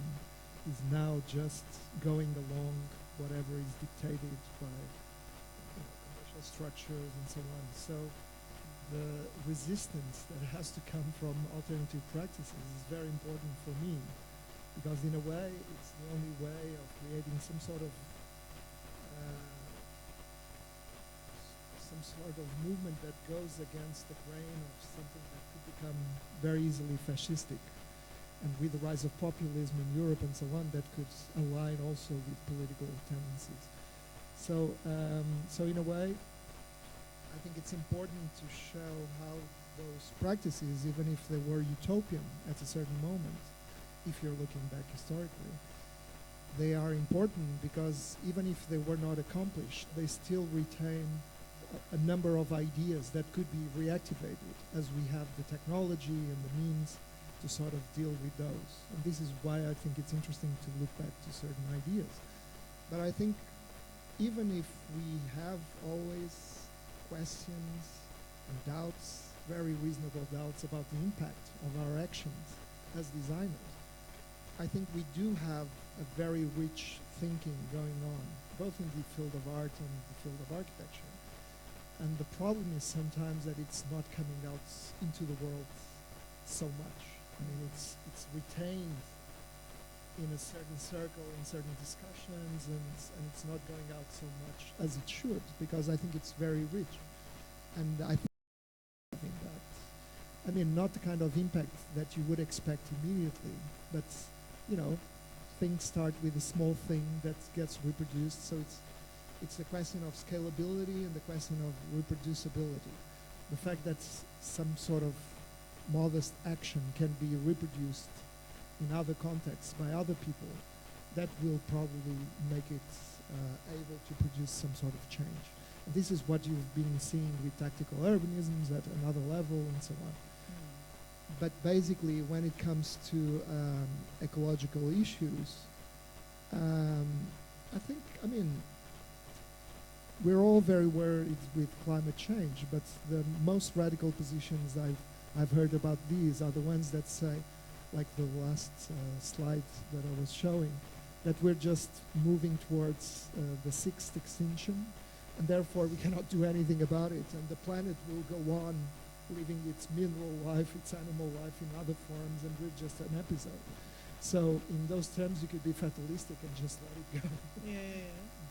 is now just going along whatever is dictated by commercial structures and so on. So the resistance that has to come from alternative practices is very important for me, because in a way it's the only way of creating some sort of movement that goes against the grain of something that could become very easily fascistic, and with the rise of populism in Europe and so on, that could align also with political tendencies. So in a way, I think it's important to show how those practices, even if they were utopian at a certain moment, if you're looking back historically, they are important because even if they were not accomplished, they still retain a number of ideas that could be reactivated as we have the technology and the means to sort of deal with those. And this is why I think it's interesting to look back to certain ideas. But I think even if we have always questions and doubts, very reasonable doubts about the impact of our actions as designers, I think we do have a very rich thinking going on, both in the field of art and the field of architecture. And the problem is sometimes that it's not coming out into the world so much. I mean, it's retained in a certain circle, in certain discussions, and it's not going out so much as it should, because I think it's very rich. And I think that, I mean, not the kind of impact that you would expect immediately, but, you know, things start with a small thing that gets reproduced, so it's the question of scalability and the question of reproducibility. The fact that some sort of modest action can be reproduced in other contexts by other people, that will probably make it able to produce some sort of change. And this is what you've been seeing with tactical urbanisms at another level and so on. But basically, when it comes to ecological issues, I think, I mean, we're all very worried with climate change, but the most radical positions I've heard about these are the ones that say, like the last slide that I was showing, that we're just moving towards the sixth extinction, and therefore we cannot do anything about it, and the planet will go on living its mineral life, its animal life in other forms, and we're just an episode. So in those terms, you could be fatalistic and just let it go. Yeah.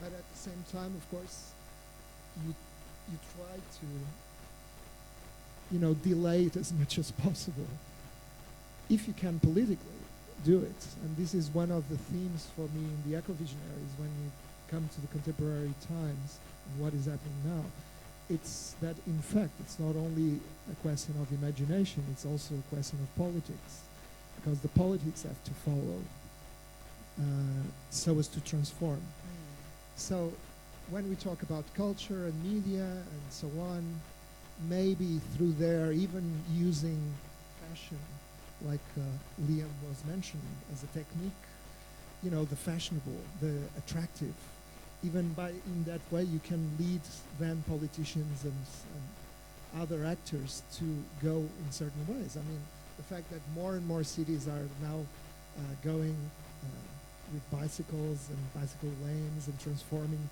But at the same time, of course, you try to, you know, delay it as much as possible. If you can politically do it, and this is one of the themes for me in the eco-visionaries when you come to the contemporary times and what is happening now, it's that in fact it's not only a question of imagination, it's also a question of politics, because the politics have to follow so as to transform. So when we talk about culture and media and so on, maybe through there, even using fashion, like Liam was mentioning, as a technique, you know, the fashionable, the attractive, even in that way you can lead then politicians and other actors to go in certain ways. I mean, the fact that more and more cities are now going with bicycles and bicycle lanes and transforming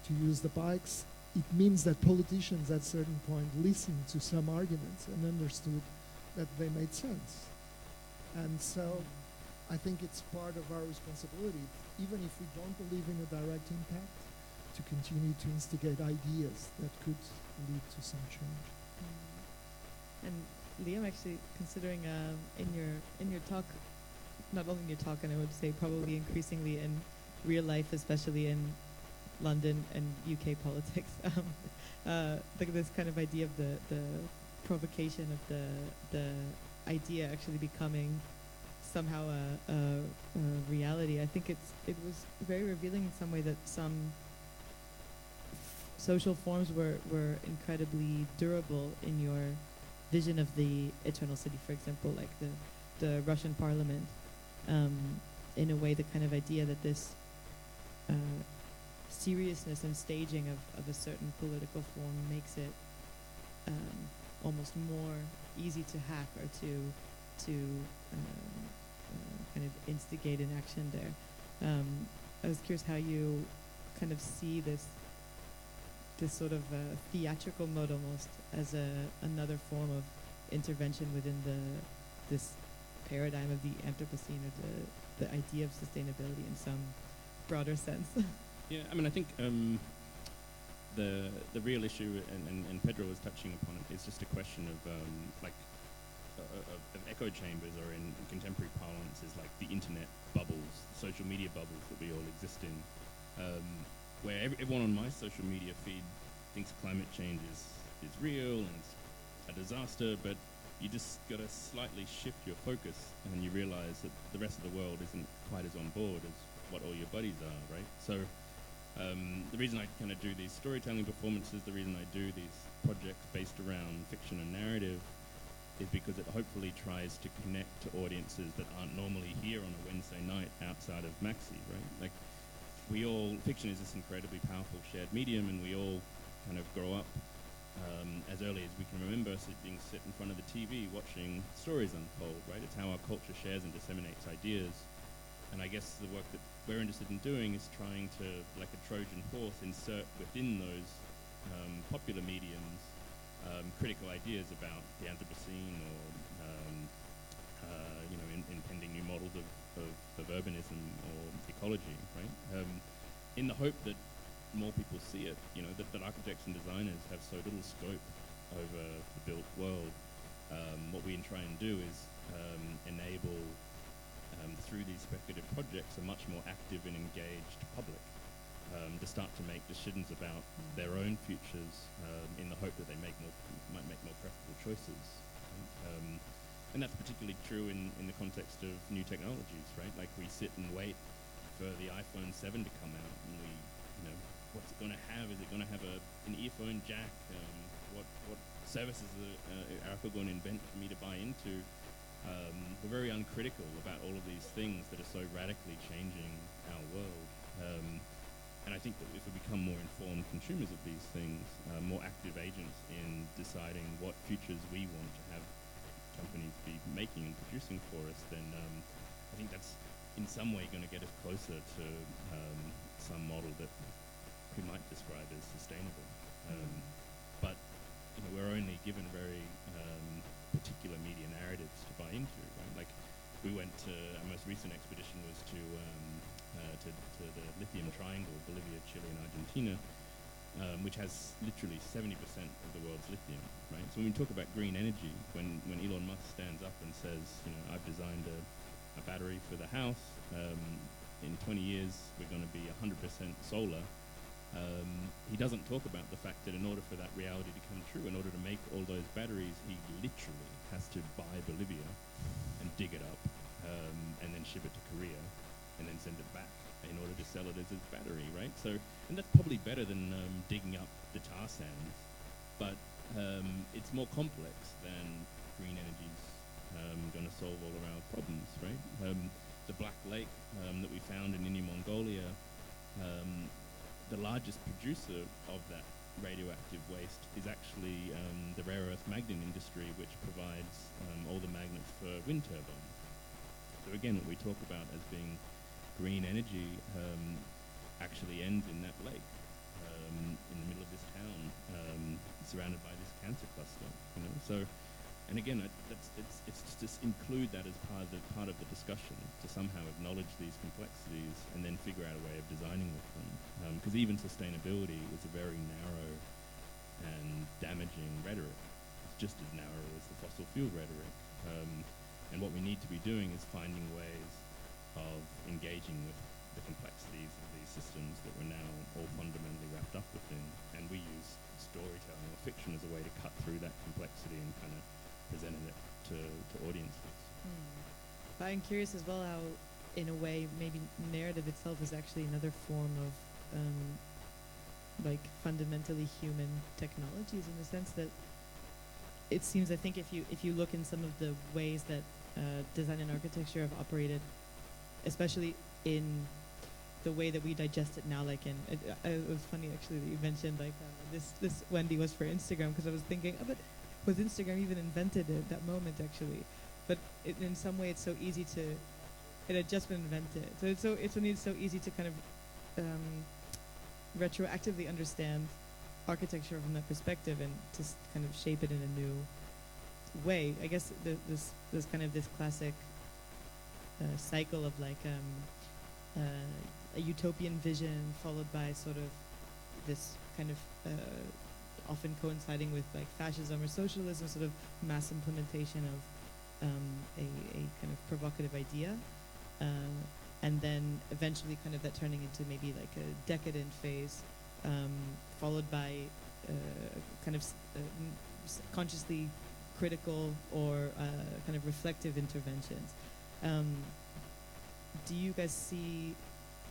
to use the bikes, it means that politicians at a certain point listened to some arguments and understood that they made sense. And so I think it's part of our responsibility, even if we don't believe in a direct impact, to continue to instigate ideas that could lead to some change. And Liam, actually, considering in your talk, not only in your talk, and I would say probably increasingly in real life, especially in London and UK politics, this kind of idea of the provocation of the idea actually becoming somehow a reality. I think it was very revealing in some way that some social forms were incredibly durable in your vision of the eternal city, for example, like the Russian parliament, in a way the kind of idea that this seriousness and staging of a certain political form makes it almost more easy to hack or to kind of instigate an action there. I was curious how you kind of see this sort of theatrical mode almost as another form of intervention within this paradigm of the Anthropocene, or the idea of sustainability in some broader sense. Yeah, I mean, I think the real issue, and Pedro was touching upon it, is just a question of of echo chambers, or in contemporary parlance is like the internet bubbles, social media bubbles that we all exist in, where everyone on my social media feed thinks climate change is real and it's a disaster, but you just got to slightly shift your focus and you realize that the rest of the world isn't quite as on board as what all your buddies are, right? So the reason I kind of do these storytelling performances, the reason I do these projects based around fiction and narrative is because it hopefully tries to connect to audiences that aren't normally here on a Wednesday night outside of MAXXI, right? Like fiction is this incredibly powerful shared medium, and we all kind of grow up as early as we can remember being sit in front of the TV watching stories unfold, right? It's how our culture shares and disseminates ideas. And I guess the work that we're interested in doing is trying to, like a Trojan horse, insert within those popular mediums critical ideas about the Anthropocene or impending new models of urbanism or ecology, right? In the hope that more people see it, that architects and designers have so little scope over the built world. What we try and do is enable, through these speculative projects, a much more active and engaged public to start to make decisions about their own futures in the hope that they might make more preferable choices. And that's particularly true in the context of new technologies, right? Like we sit and wait for the iPhone 7 to come out, and what's it going to have? Is it going to have an earphone jack? What services are Apple going to invent for me to buy into? We're very uncritical about all of these things that are so radically changing our world. And I think that if we become more informed consumers of these things, more active agents in deciding what futures we want to have companies be making and producing for us, then I think that's in some way going to get us closer to some model that we might describe as sustainable. But we're only given very particular media narratives to buy into, right? Like we went to, our most recent expedition was to the lithium triangle, Bolivia, Chile, and Argentina, which has literally 70% of the world's lithium, right? So when we talk about green energy, when Elon Musk stands up and says, I've designed a battery for the house, in 20 years we're going to be 100% solar, he doesn't talk about the fact that in order for that reality to come true, in order to make all those batteries, he literally has to buy Bolivia and dig it up, and then ship it to Korea, and then send it back in order to sell it as his battery, right? So, and that's probably better than digging up the tar sands, but it's more complex than green energy's going to solve all of our problems, right? The Black Lake that we found in Inner Mongolia, the largest producer of that radioactive waste is actually the rare earth magnet industry, which provides all the magnets for wind turbines. So again, what we talk about as being green energy actually ends in that lake, in the middle of this town, surrounded by this cancer cluster. So, and again, it's just include that as part of the discussion, to somehow acknowledge these complexities and then figure out a way of designing with them. Because even sustainability is a very narrow and damaging rhetoric. It's just as narrow as the fossil fuel rhetoric. And what we need to be doing is finding ways of engaging with the complexities of these systems that we're now all fundamentally wrapped up within. And we use storytelling or fiction as a way to cut through that complexity and kind of presenting it to audiences. But I'm curious as well how, in a way, maybe narrative itself is actually another form of like fundamentally human technologies, in the sense that it seems, I think, if you look in some of the ways that design and architecture have operated, especially in the way that we digest it now, like it was funny actually that you mentioned like this Wendy was for Instagram, because I was thinking, but was Instagram even invented at that moment actually? But in some way it's so easy to, it had just been invented, so it's so easy to kind of retroactively understand architecture from that perspective and to kind of shape it in a new way. I guess there's kind of this classic cycle of like a utopian vision followed by sort of this kind of often coinciding with like fascism or socialism, sort of mass implementation of a kind of provocative idea, and then eventually kind of that turning into maybe like a decadent phase, followed by kind of consciously critical or kind of reflective interventions. Do you guys see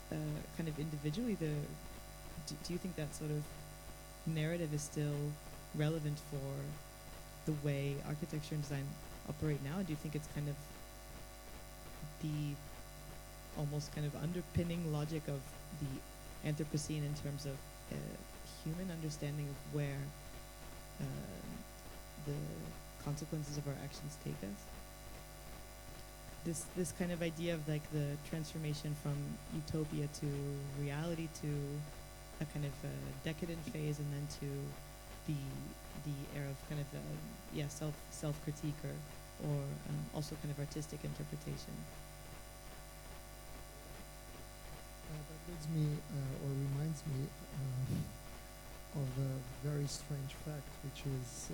kind of individually do you think that sort of narrative is still relevant for the way architecture and design operate now? Do you think it's kind of the almost kind of underpinning logic of the Anthropocene in terms of human understanding of where the consequences of our actions take us? This kind of idea of like the transformation from utopia to reality to a kind of decadent phase, and then to the era of kind of self critique or also kind of artistic interpretation. That leads me or reminds me of a very strange fact, which is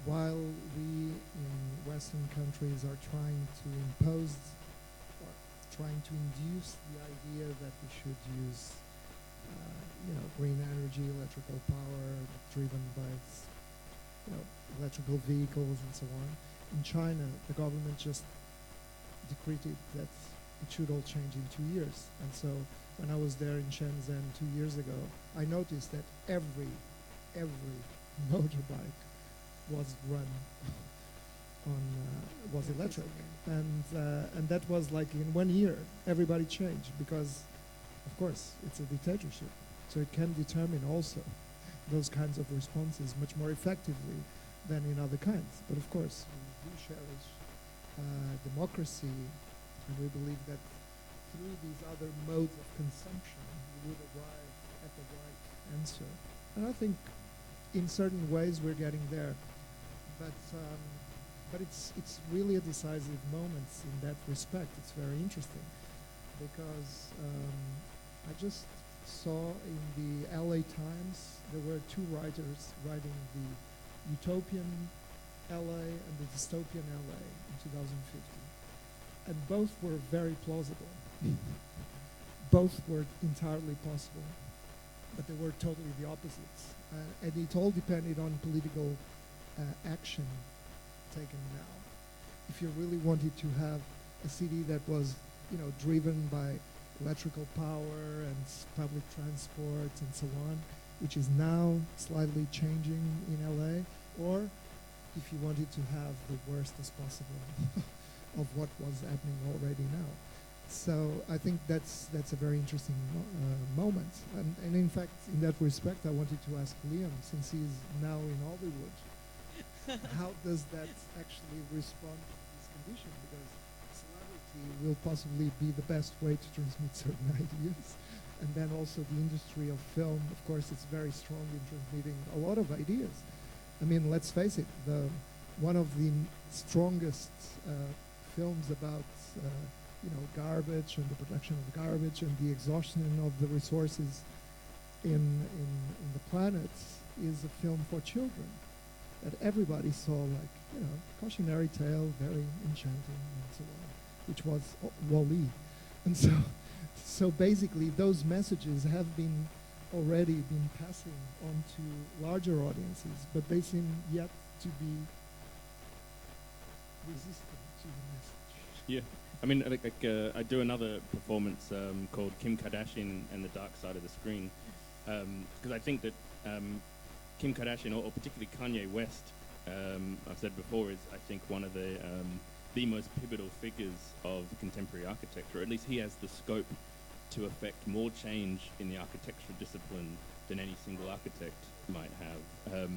while we in Western countries are trying to impose or trying to induce the idea that we should use green energy, electrical power driven by electrical vehicles and so on. In China, the government just decreed that it should all change in 2 years. And so when I was there in Shenzhen 2 years ago, I noticed that every motorbike was run on was electric, and that was like in 1 year everybody changed, because of course it's a dictatorship, so it can determine also those kinds of responses much more effectively than in other kinds. But of course we do cherish democracy, and we believe that through these other modes of consumption we would arrive at the right answer. And I think in certain ways we're getting there, but it's really a decisive moment in that respect. It's very interesting because I just saw in the LA Times there were two writers writing the utopian LA and the dystopian LA in 2050, and both were very plausible. Both were entirely possible, but they were totally the opposites, and it all depended on political action taken now. If you really wanted to have a city that was, driven by electrical power and public transport and so on, which is now slightly changing in LA, or if you wanted to have the worst as possible of what was happening already now. So I think that's a very interesting moment. And in fact, in that respect, I wanted to ask Liam, since he's now in Hollywood, how does that actually respond to this condition? Because celebrity will possibly be the best way to transmit certain ideas. And then also the industry of film, of course, it's very strong in transmitting a lot of ideas. I mean, let's face it, one of the strongest films about garbage and the production of garbage and the exhaustion of the resources in the planet is a film for children that everybody saw, like, cautionary tale, very enchanting and so on, which was Wall-E. And so basically those messages have already been passing on to larger audiences, but they seem yet to be resistant to the message. Yeah. I mean, I do another performance called Kim Kardashian and the Dark Side of the Screen, because I think that Kim Kardashian, or particularly Kanye West, I've said before, is, I think, one of the most pivotal figures of contemporary architecture. At least he has the scope to affect more change in the architectural discipline than any single architect might have,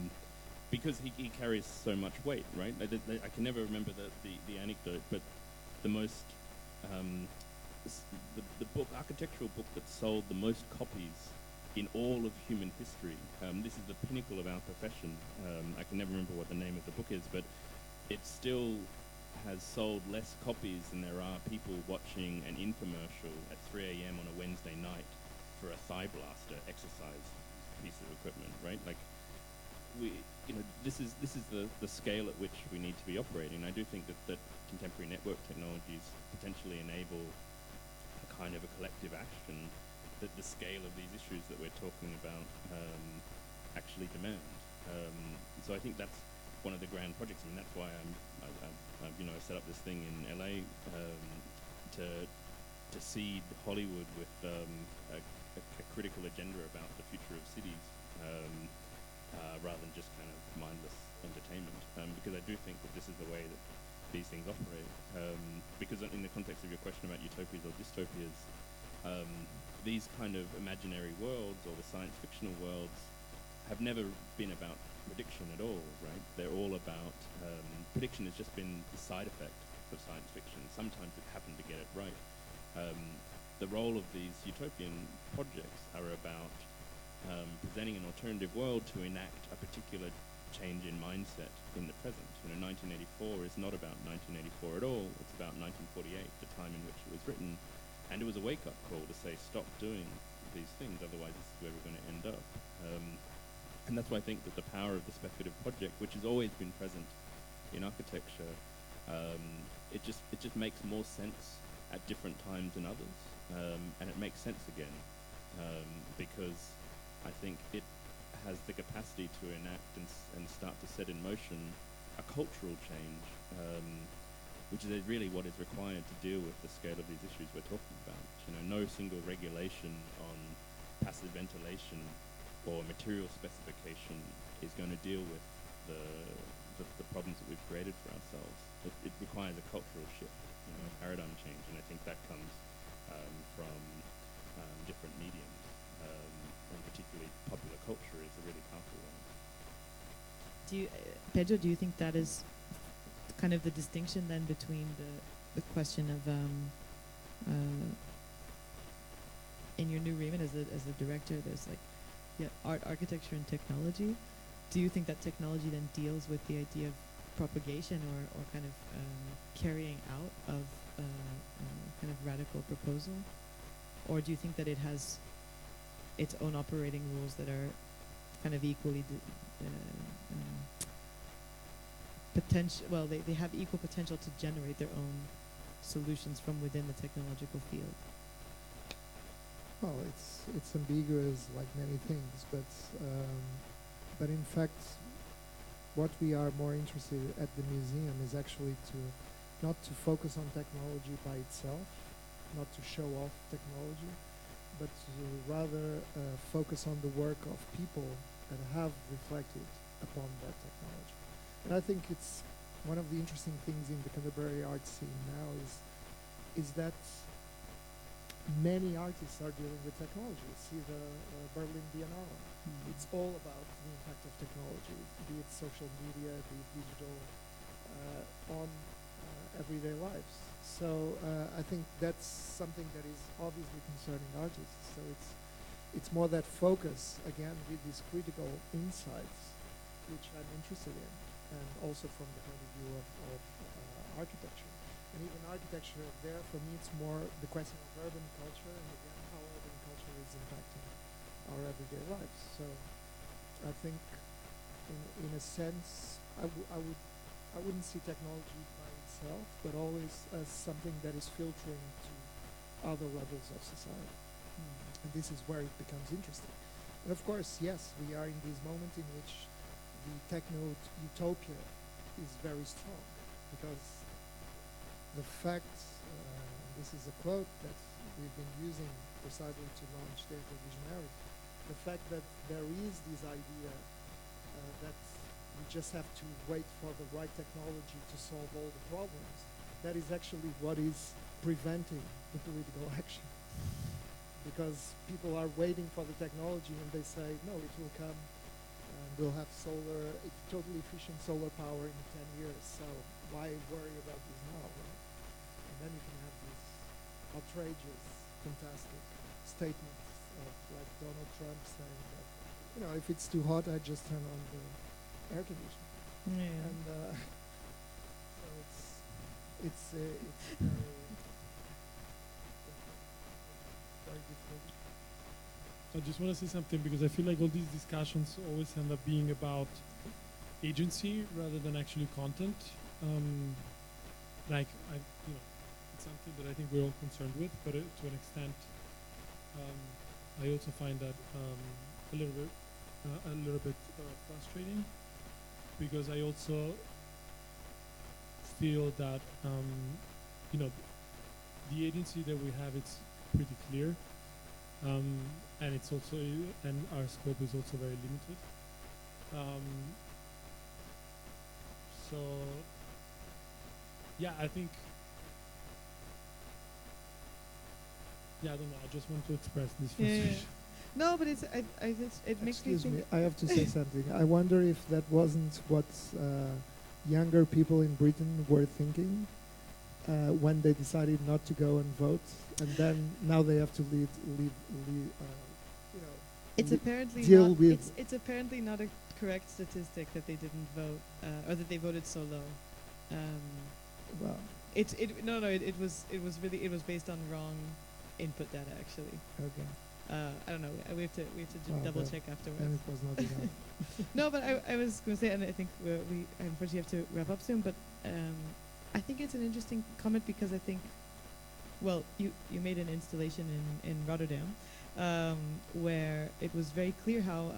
because he carries so much weight, right? I can never remember the anecdote, but the most the architectural book that sold the most copies in all of human history. This is the pinnacle of our profession. I can never remember what the name of the book is, but it still has sold less copies than there are people watching an infomercial at 3 a.m. on a Wednesday night for a thigh blaster exercise piece of equipment, right? Like, this is the scale at which we need to be operating. I do think that contemporary network technologies potentially enable a kind of a collective action, that the scale of these issues that we're talking about actually demand. So I think that's one of the grand projects. I mean, that's why I set up this thing in LA to seed Hollywood with a critical agenda about the future of cities, rather than just kind of mindless entertainment. Because I do think that this is the way that these things operate. Because in the context of your question about utopias or dystopias, these kind of imaginary worlds or the science fictional worlds have never been about prediction at all, right? They're all about prediction has just been the side effect of science fiction. Sometimes it happened to get it right. The role of these utopian projects are about presenting an alternative world to enact a particular change in mindset in the present. 1984 is not about 1984 at all. It's about 1948, the time in which it was written, and it was a wake-up call to say, stop doing these things, otherwise this is where we're going to end up. And that's why I think that the power of the speculative project, which has always been present in architecture, it just makes more sense at different times than others, and it makes sense again, because I think it has the capacity to enact and start to set in motion a cultural change, which is really what is required to deal with the scale of these issues we're talking about. No single regulation on passive ventilation or material specification is going to deal with the problems that we've created for ourselves. It requires a cultural shift, a paradigm change, and I think that comes from different mediums, and particularly popular culture is a really powerful one. Pedro, do you think that is kind of the distinction then between the question of in your new remit as a director, there's art, architecture, and technology. Do you think that technology then deals with the idea of propagation or kind of carrying out of kind of radical proposal? Or do you think that it has its own operating rules that are kind of equally potential? Well, they have equal potential to generate their own solutions from within the technological field. Well, it's ambiguous like many things, but in fact, what we are more interested at the museum is actually not to focus on technology by itself, not to show off technology, but to rather focus on the work of people that have reflected upon that technology. And I think it's one of the interesting things in the contemporary art scene now is that many artists are dealing with technology. See the Berlin Biennale. It's all about the impact of technology, be it social media, be it digital, on everyday lives. So I think that's something that is obviously concerning artists. So it's more that focus, again, with these critical insights, which I'm interested in, and also from the point of view of architecture. And even architecture, there for me it's more the question of urban culture, and again how urban culture is impacting our everyday lives. So I think in a sense I wouldn't see technology by itself, but always as something that is filtering to other levels of society. And this is where it becomes interesting. And of course, yes, we are in this moment in which the techno-utopia is very strong, because the fact, this is a quote that we've been using precisely to launch Data Visionary, the fact that there is this idea that we just have to wait for the right technology to solve all the problems, that is actually what is preventing the political action. Because people are waiting for the technology and they say, no, it will come, and we'll have totally efficient solar power in 10 years, so why worry about this now, right? And then you can have these outrageous, fantastic statements of like Donald Trump saying that, if it's too hot, I just turn on the air conditioner. Yeah. And so it's very difficult. I just want to say something, because I feel like all these discussions always end up being about agency rather than actually content. It's something that I think we're all concerned with, but to an extent, I also find that a little bit a little bit frustrating, because I also feel that you know, the agency that we have, it's pretty clear, and it's also and our scope is also very limited. So yeah, I think, yeah, I don't know. I just want to express this frustration. No, but it makes me Excuse think. me, I have to say something. I wonder if that wasn't what younger people in Britain were thinking when they decided not to go and vote, and then now they have to lead you know, It's apparently deal not. with- It's apparently not a correct statistic that they didn't vote, or that they voted so low. well, It was based on wrong input data actually. okay, I don't know. We have to Well, double that- check afterwards. and it was not enough. No, but I was going to say, and I think we unfortunately have to wrap up soon. But I think it's an interesting comment because I think, well, you made an installation in Rotterdam where it was very clear how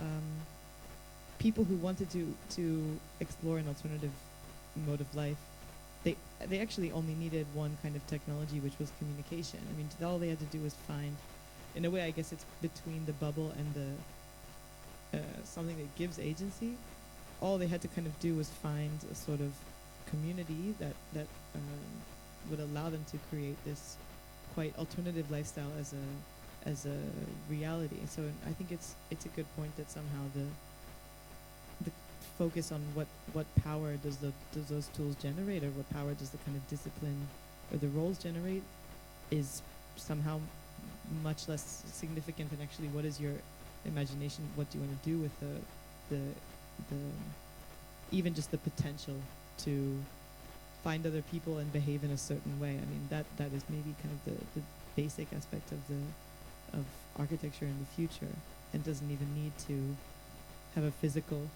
people who wanted to explore an alternative mode of life, they actually only needed one kind of technology, which was communication. I mean, all they had to do was find, in a way, I guess it's between the bubble and the something that gives agency. All they had to kind of do was find a sort of community that would allow them to create this quite alternative lifestyle as a reality. So I think it's a good point that somehow the focus on what power does those tools generate, or what power does the kind of discipline or the roles generate, is somehow much less significant than actually what is your imagination, what do you want to do with the even just the potential to find other people and behave in a certain way. I mean, that is maybe kind of the basic aspect of architecture in the future, and doesn't even need to have a physical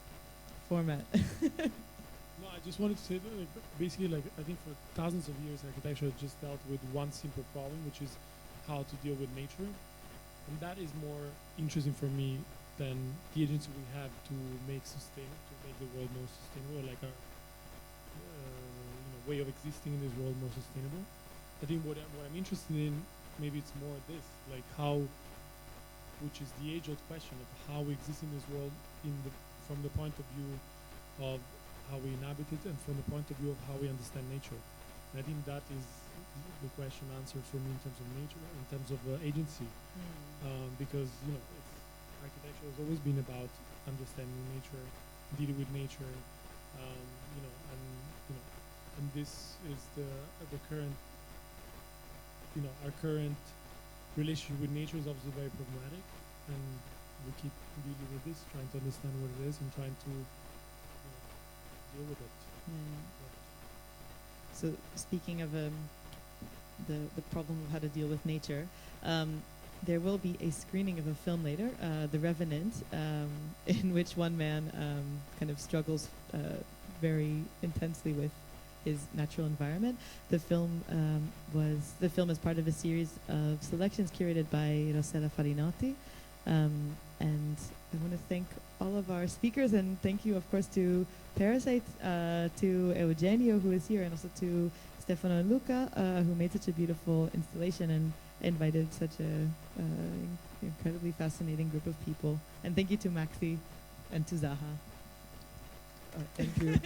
format. No, I just wanted to say that, like, basically, like, I think for thousands of years, architecture has just dealt with one simple problem, which is how to deal with nature, and that is more interesting for me than the agency we have to make the world more sustainable, like our way of existing in this world more sustainable. I think what I'm interested in, maybe it's more this, like how, which is the age-old question of how we exist in this world from the point of view of how we inhabit it, and from the point of view of how we understand nature. And I think that is the question answered for me in terms of nature, in terms of agency, because architecture has always been about understanding nature, dealing with nature, and this is the current, our current relationship with nature is obviously very problematic, and we keep dealing with this, trying to understand what it is and trying to deal with it. So speaking of the problem of how to deal with nature, there will be a screening of a film later, The Revenant, in which one man kind of struggles very intensely with his natural environment. The film is part of a series of selections curated by Rossella Farinotti, and I want to thank all of our speakers, and thank you, of course, to Parasite, to Eugenio, who is here, and also to Stefano and Luca, who made such a beautiful installation and invited such a incredibly fascinating group of people. And thank you to MAXXI and to Zaha. Thank you.